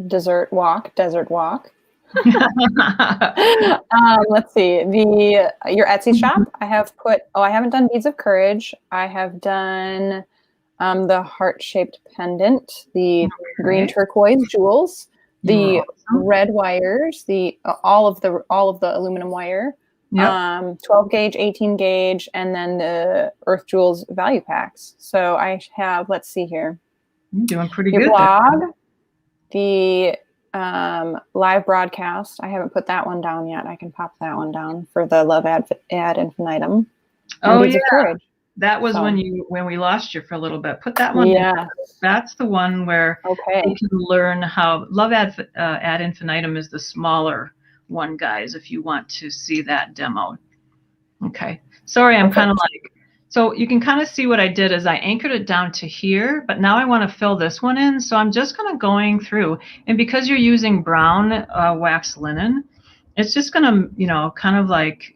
desert walk. Let's see, your Etsy shop. I have put, I haven't done Beads of Courage. I have done the heart-shaped pendant, the green Okay. turquoise jewels, You are the awesome. red wires, the all of the aluminum wire, Yep. 12 gauge, 18 gauge, and then the Earth Jewels value packs. So I have, let's see here, You're doing pretty your good there. blog, the live broadcast. I haven't put that one down yet. I can pop that one down for the Love ad infinitum. Oh Beads yeah, of Courage. that was So, when we lost you for a little bit. Put that one in. yeah. That's the one where Okay. they can learn how Love ad infinitum is the smaller one, guys. If you want to see that demo. Okay. Sorry, I'm kind of like, so you can kind of see what I did is I anchored it down to here, but now I want to fill this one in. So I'm just kind of going through, and because you're using brown wax linen, it's just going to, kind of like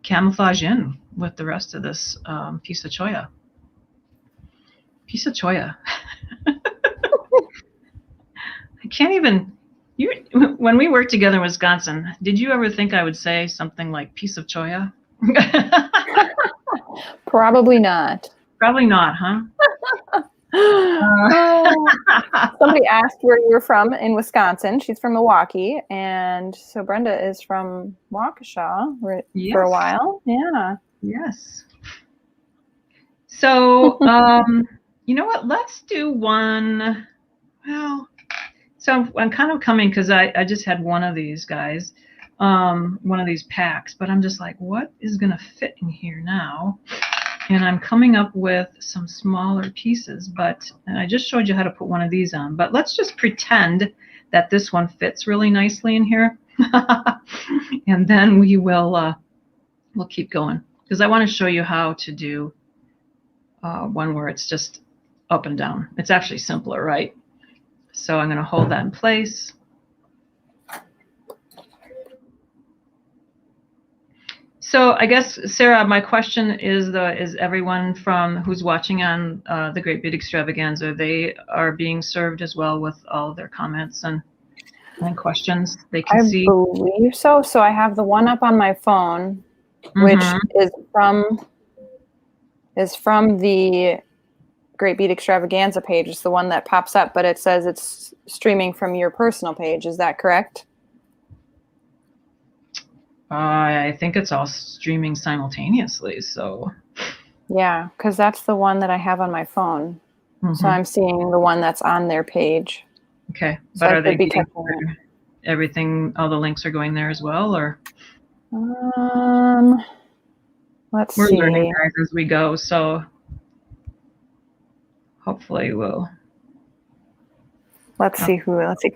camouflage in with the rest of this piece of choya. Piece of choya. I can't even. When we worked together in Wisconsin, did you ever think I would say something like piece of choya? Probably not. Probably not, huh? Somebody asked where you were from in Wisconsin. She's from Milwaukee, and so Brenda is from Waukesha for a while. Yeah. Yes. So, you know what? Let's do one. Well, so I'm kind of coming because I just had one of these guys, one of these packs, but I'm just like, what is going to fit in here now? And I'm coming up with some smaller pieces, and I just showed you how to put one of these on, but let's just pretend that this one fits really nicely in here. And then we'll keep going because I want to show you how to do one where it's just up and down. It's actually simpler, right? So I'm going to hold that in place. So I guess, Sarah, my question is everyone who's watching on the Great Bead Extravaganza, they are being served as well with all of their comments and questions they can see? I believe so. So I have the one up on my phone, which is from the Great Bead Extravaganza page. It's the one that pops up, but it says it's streaming from your personal page. Is that correct? I think it's all streaming simultaneously. So yeah, because that's the one that I have on my phone. So I'm seeing the one that's on their page. Okay, so but are they getting everything? All the links are going there as well, or? Let's see. We're learning, guys, as we go, so hopefully we'll. Let's see.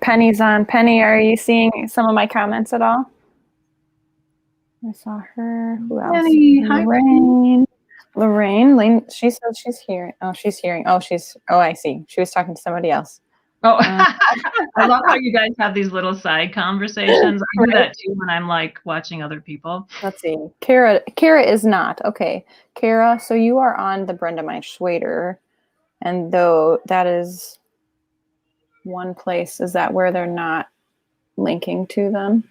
Penny's on. Penny, are you seeing some of my comments at all? I saw her. Who else? Penny, hi. Lorraine. She said she's hearing. Oh, she's hearing. Oh, I see. She was talking to somebody else. Oh, I love how you guys have these little side conversations. I do that too when I'm like watching other people. Let's see. Kara is not. Okay. Kara, so you are on the Brenda Schwader. And though that is one place, is that where they're not linking to them?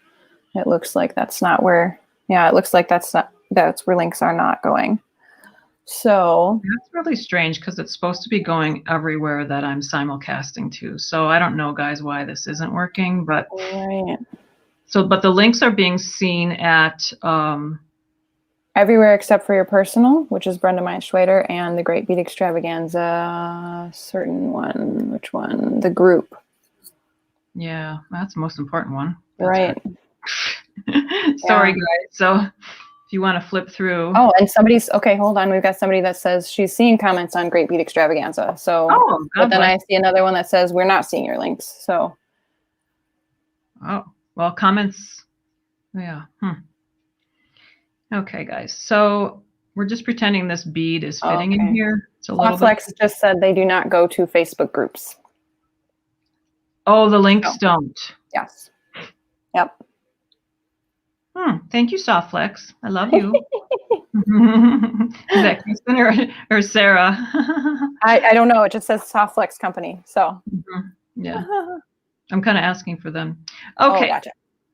It looks like that's not where, it looks like that's where links are not going. So that's really strange because it's supposed to be going everywhere that I'm simulcasting to. So I don't know, guys, why this isn't working, but but the links are being seen at everywhere except for your personal, which is Brenda Schwader, and the Great Bead Extravaganza, certain one. Which one? The group. Yeah, that's the most important one. Right. Sorry, guys. So if you want to flip through. Oh, and hold on. We've got somebody that says she's seeing comments on Great Bead Extravaganza. So, but then I see another one that says we're not seeing your links. So. Oh, well, comments. Yeah. Okay, guys. So we're just pretending this bead is fitting in here. It's a little bit. Just said they do not go to Facebook groups. Oh, the links don't. Yes. Yep. Thank you, Softflex. I love you. Is that Kristen or Sarah? I don't know. It just says Softflex Company. So. Yeah. I'm kind of asking for them. Okay. Oh, gotcha.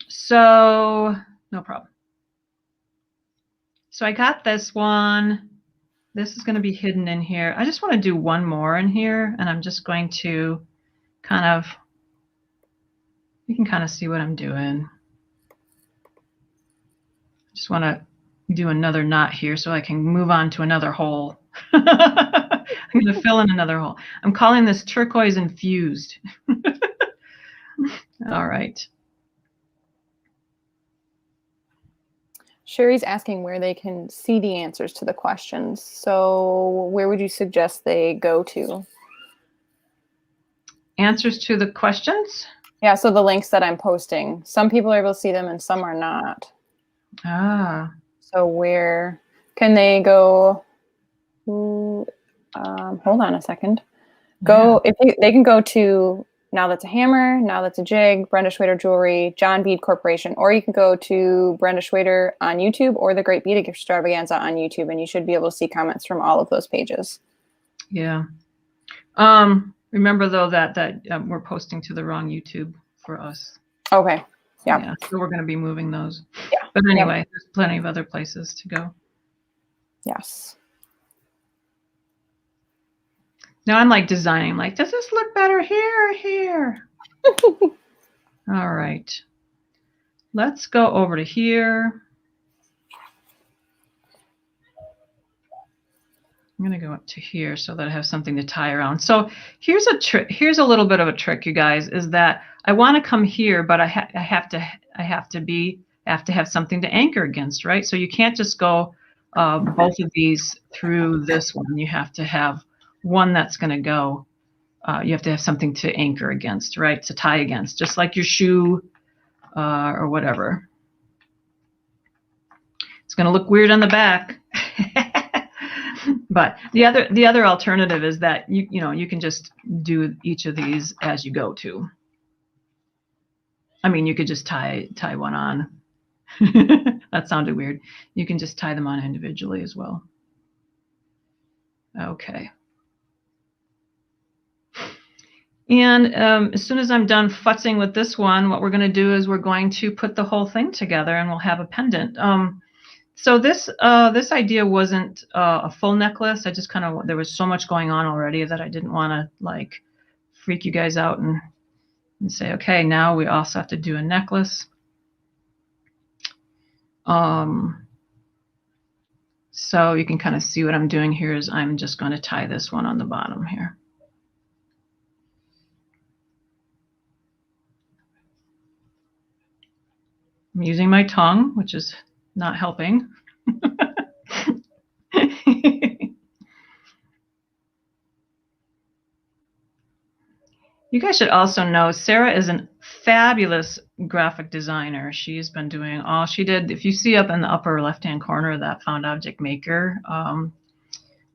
So no problem. So I got this one. this is going to be hidden in here. I just want to do one more in here, and I'm just going to kind of, you can kind of see what I'm doing. Just want to do another knot here so I can move on to another hole. I'm going to fill in another hole. I'm calling this turquoise infused. All right. Sherry's asking where they can see the answers to the questions. So where would you suggest they go to? Answers to the questions? Yeah, so the links that I'm posting. Some people are able to see them and some are not. Ah. So where can they go? Hold on a second. They can go to Now That's a Hammer, Now That's a Jig, Brenda Schwader Jewelry, John Bead Corporation, or you can go to Brenda Schwader on YouTube or the Great Bead Extravaganza on YouTube, and you should be able to see comments from all of those pages. Yeah. Remember though that we're posting to the wrong YouTube for us. Okay. Yeah. So we're going to be moving those. Yeah. But anyway, there's plenty of other places to go. Yes. Now I'm like designing, like, does this look better here or here? All right. Let's go over to here. I'm going to go up to here so that I have something to tie around. So here's a trick. Here's a little bit of a trick, you guys, is that I want to come here, but I have to have something to anchor against, right? So you can't just go both of these through this one. You have to have one that's going to go. You have to have something to anchor against, right? To tie against, just like your shoe or whatever. It's going to look weird on the back. But the other alternative is that you can just do each of these as you go to. I mean, you could just tie one on. That sounded weird. You can just tie them on individually as well. Okay. And as soon as I'm done futzing with this one, what we're going to do is we're going to put the whole thing together and we'll have a pendant. So this idea wasn't a full necklace. I just there was so much going on already that I didn't want to like freak you guys out and say, okay, now we also have to do a necklace. So you can kind of see what I'm doing here is I'm just going to tie this one on the bottom here. I'm using my tongue, which is not helping. You guys should also know Sarah is a fabulous graphic designer. She's been doing all she did. If you see up in the upper left-hand corner that Found Object Maker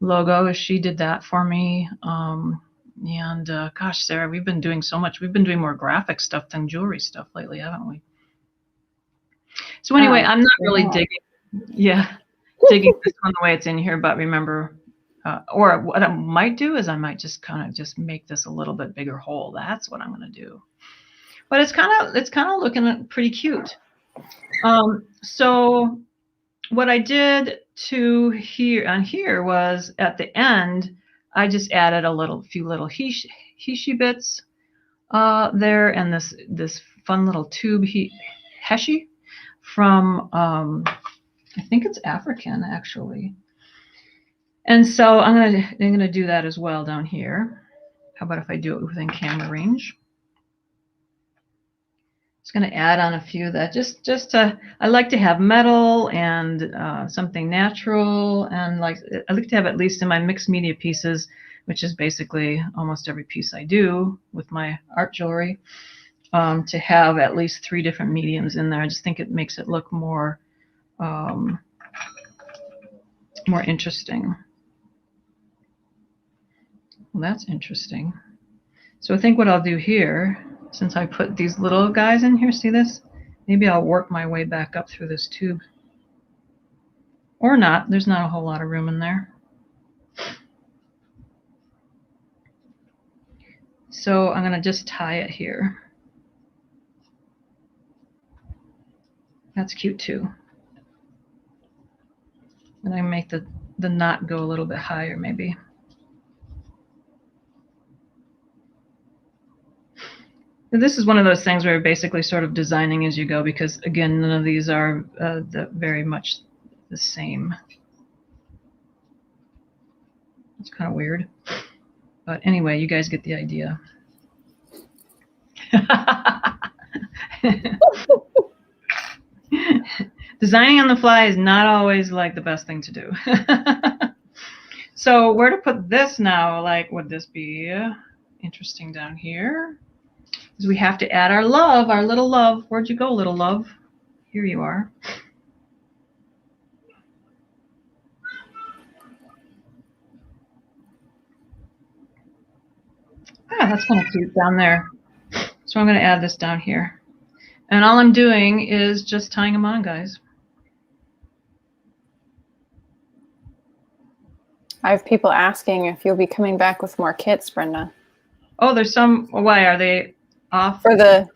logo, she did that for me. Gosh, Sarah, we've been doing so much. We've been doing more graphic stuff than jewelry stuff lately, haven't we? So anyway, I'm not really digging this one the way it's in here, but remember, or what I might do is I might just kind of just make this a little bit bigger hole. That's what I'm going to do. But it's kind of looking pretty cute. So what I did to here was at the end, I just added a few little heshi bits there, and this fun little tube heshi from I think it's African actually. And so I'm gonna do that as well down here. How about if I do it within camera range? Just gonna add on a few that I like to have metal and something natural, and I like to have, at least in my mixed media pieces, which is basically almost every piece I do with my art jewelry, to have at least 3 different mediums in there. I just think it makes it look more interesting. Well, that's interesting. So I think what I'll do here, since I put these little guys in here, see this? Maybe I'll work my way back up through this tube. Or not. There's not a whole lot of room in there. So I'm going to just tie it here. That's cute too. And I make the the knot go a little bit higher maybe. And this is one of those things where you're basically sort of designing as you go, because again, none of these are very much the same. It's kind of weird. But anyway, you guys get the idea. Designing on the fly is not always like the best thing to do. So where to put this now? Like, would this be interesting down here? Because we have to add our love, our little love. Where'd you go, little love? Here you are. Ah, that's kind of cute down there. So I'm going to add this down here. And all I'm doing is just tying them on, guys. I have people asking if you'll be coming back with more kits, Brenda. Oh, there's some. Why are they off? For the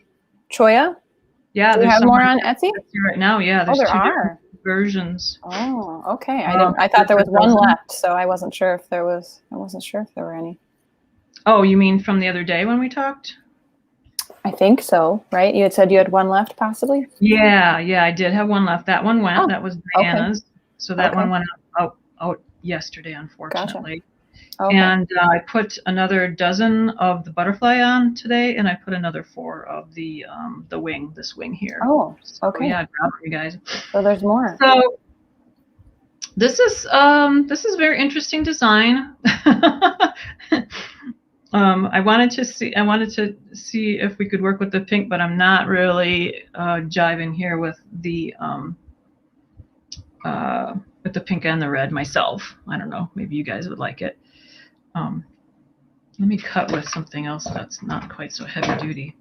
Choya? Yeah, do you have more on Etsy right now. Yeah, there's there two are versions. Oh, okay. I thought there was one left, so I wasn't sure if there was. I wasn't sure if there were any. Oh, you mean from the other day when we talked? I think so, right? You had said you had one left, possibly? Yeah, I did have one left. That one went. That was Diana's. Okay. So that one went out yesterday, unfortunately. Gotcha. Okay. And I put another dozen of the butterfly on today, and I put another 4 of the wing, this wing here. Oh, okay. So, yeah, I dropped you guys. So there's more. So this is a very interesting design. I wanted to see if we could work with the pink, but I'm not really jiving here with the pink and the red myself. I don't know. Maybe you guys would like it. Let me cut with something else that's not quite so heavy duty.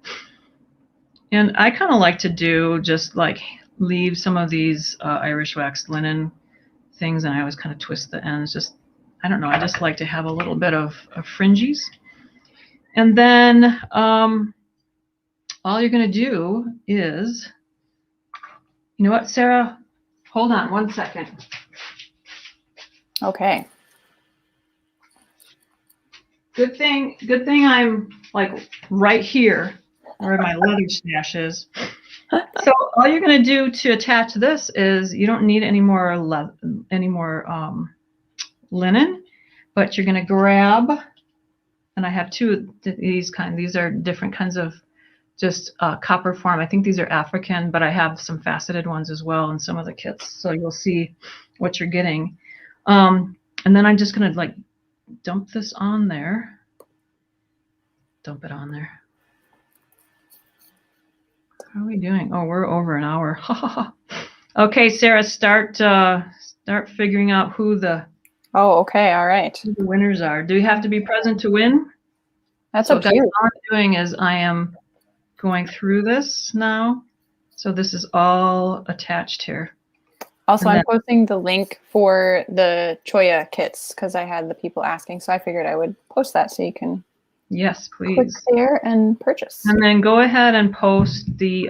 And I kind of like to do just like leave some of these Irish waxed linen things, and I always kind of twist the ends. Just, I don't know. I just like to have a little bit of fringes. And then all you're going to do is, you know what, Sarah? Hold on 1 second. Okay. Good thing I'm like right here where my leather stash is. So all you're going to do to attach this is you don't need any more linen, but you're going to grab, and I have 2 of these kind. These are different kinds of just copper form. I think these are African, but I have some faceted ones as well in some of the kits. So you'll see what you're getting. And then I'm just going to like dump this on there. Dump it on there. How are we doing? Oh, we're over an hour. Okay, Sarah, start figuring out who the okay, all right. Who the winners are. Do you have to be present to win? That's up to you. All I'm doing is I am going through this now. So this is all attached here. Also, I'm posting the link for the Choya kits because I had the people asking, so I figured I would post that so you can click there and purchase. And then go ahead and post the,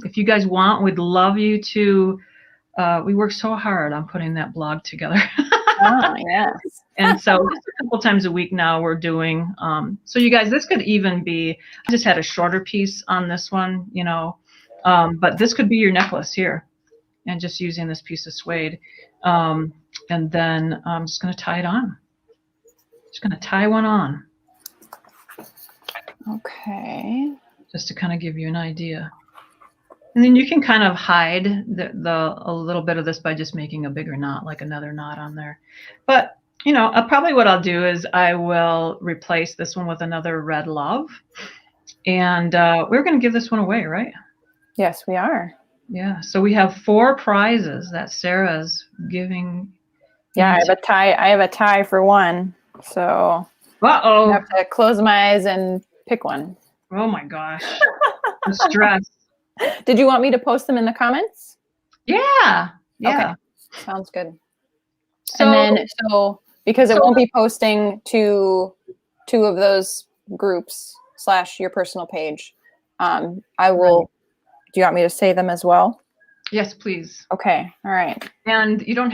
if you guys want, we'd love you to, we work so hard on putting that blog together. Yes. And so just a couple times a week now we're doing, so you guys, this could even be, I just had a shorter piece on this one, you know, but this could be your necklace here and just using this piece of suede. And then I'm just going to tie it on. Just going to tie one on. Okay. Just to kind of give you an idea. And then you can kind of hide a little bit of this by just making a bigger knot, like another knot on there. But, you know, probably what I'll do is I will replace this one with another red love. And we're going to give this one away, right? Yes, we are. Yeah. So we have 4 prizes that Sarah's giving. Yeah, I have a tie for one. So I have to close my eyes and pick one. Oh my gosh. The stress. Did you want me to post them in the comments? Yeah. Okay. Sounds good. And then, because it won't be posting to 2 of those groups / your personal page, I will, do you want me to say them as well? Yes, please. Okay. All right. And you don't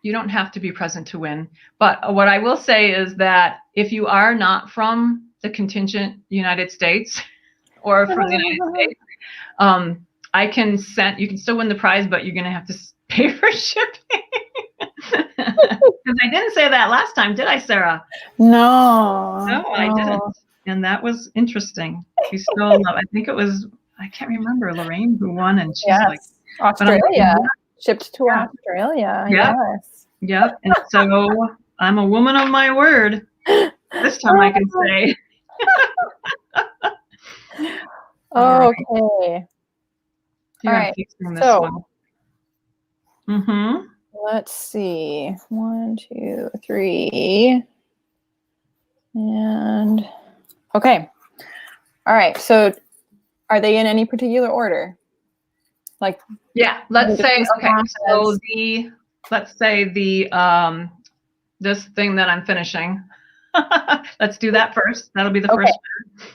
You don't have to be present to win. But what I will say is that if you are not from the contingent United States or from the United States, I can send, you can still win the prize, but you're going to have to pay for shipping. Because I didn't say that last time, did I, Sarah? No, I didn't. And that was interesting. We still love, I think it was, I can't remember, Lorraine who won, and she's like, Australia. Shipped to Australia. Yeah. Yes. Yep. And so I'm a woman of my word. This time I can say. Okay. All right. So let's see. 1, 2, 3. And okay. All right. So are they in any particular order? Like, yeah, let's say, okay, so let's say this thing that I'm finishing. Let's do that first. That'll be the first one.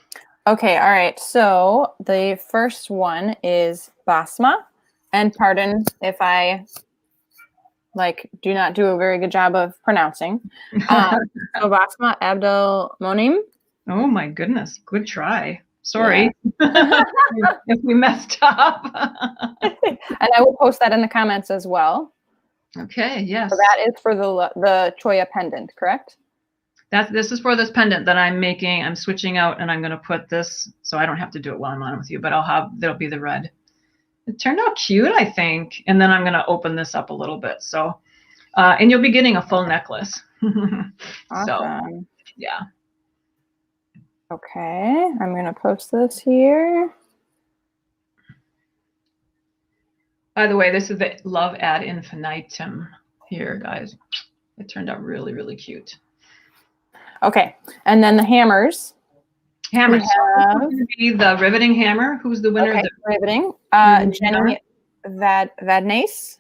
Okay, all right. So the first one is Basma, and pardon if I do not do a very good job of pronouncing. So Basma Abdel Monim. Oh my goodness, good try. Sorry if we messed up. And I will post that in the comments as well. Okay, yes. So that is for the Choya pendant, correct? This is for this pendant that I'm making. I'm switching out, and I'm going to put this, so I don't have to do it while I'm on with you, but there'll be the red. It turned out cute, I think. And then I'm going to open this up a little bit. So, and you'll be getting a full necklace. Awesome. So, yeah. Okay, I'm going to post this here. By the way, this is the Love ad infinitum here, guys. It turned out really, really cute. Okay. And then the hammers. Hammers. So be the riveting hammer. Who's the winner? Okay, riveting. Jenny Vadnais.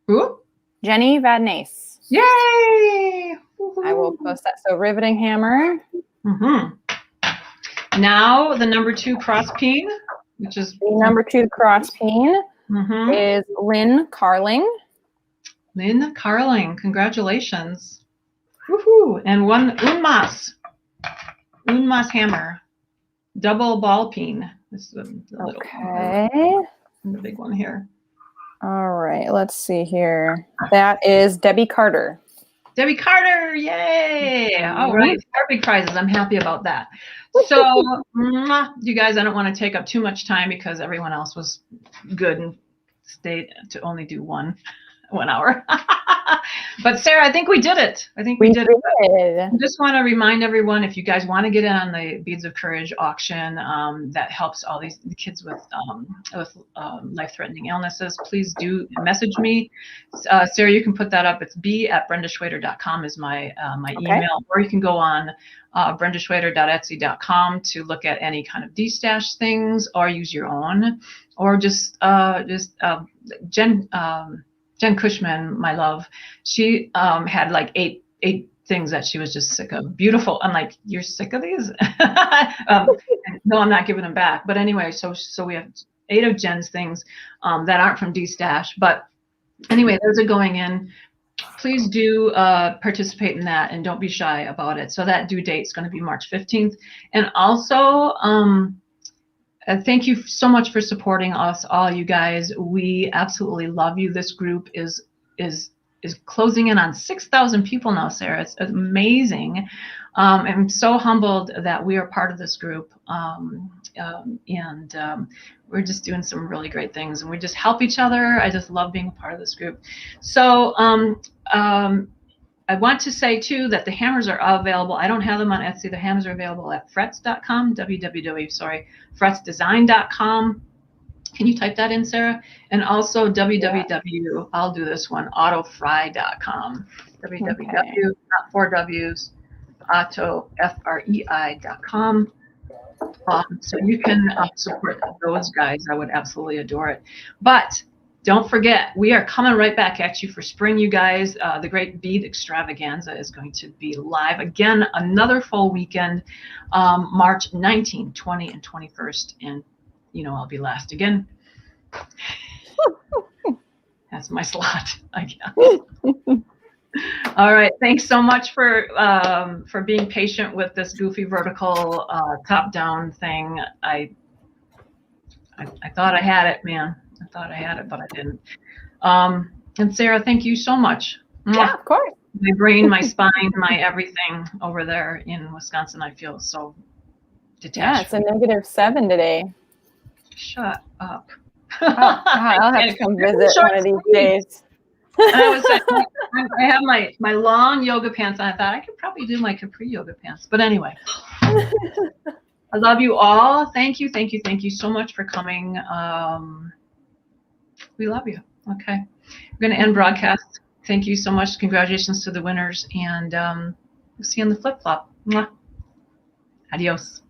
Who? Jenny Vadnais. Yay! I will post that. So riveting hammer. Now the number 2 cross peen, which is the number 2 cross peen is Lynn Carling. Lynn Carling, congratulations. Woohoo! And one Unmas hammer. Double ball peen. This is the little one. And the big one here. All right, let's see here. That is Debbie Carter. Debbie Carter, yay! All right, our big prizes. I'm happy about that. So, you guys, I don't want to take up too much time because everyone else was good and stayed to only do 1 hour. But Sarah, I think we did it. I did. I just want to remind everyone, if you guys want to get in on the Beads of Courage auction that helps all these kids with life-threatening illnesses, please do message me. Sarah, you can put that up. It's b@brendaschwader.com is my email, or you can go on brendaschwader.etsy.com to look at any kind of de-stash things, or use your own, or just Jen Cushman, my love, she had like eight things that she was just sick of. Beautiful. I'm like, you're sick of these? No, I'm not giving them back. But anyway, so we have 8 of Jen's things that aren't from D-Stash. But anyway, those are going in. Please do participate in that, and don't be shy about it. So that due date is going to be March 15th. And also, thank you so much for supporting us, all you guys. We absolutely love you. This group is closing in on 6,000 people now, Sarah. It's amazing. I'm so humbled that we are part of this group, and we're just doing some really great things, and we just help each other. I just love being a part of this group. So I want to say too that the hammers are available. I don't have them on Etsy. The hammers are available at frets.com, fretsdesign.com. Can you type that in, Sarah? And also I'll do this one, autofrei.com. www, not 4 W's, auto, FREI.com. So you can support those guys. I would absolutely adore it. But don't forget, we are coming right back at you for spring, you guys. The Great Bead Extravaganza is going to be live again, another full weekend, March 19th, 20, and 21st. And, I'll be last again. That's my slot, I guess. All right. Thanks so much for being patient with this goofy vertical top-down thing. I thought I had it, man. I thought I had it, but I didn't. And Sarah, thank you so much. Yeah, of course. My brain, my spine, my everything over there in Wisconsin, I feel so detached. Yeah, it's a -7 today. Shut up. Oh, God, I'll have to come visit one of these days. I have my long yoga pants on. I thought I could probably do my capri yoga pants. But anyway, I love you all. Thank you so much for coming. We love you. Okay. We're going to end broadcast. Thank you so much. Congratulations to the winners. And we'll see you on the flip-flop. Adios.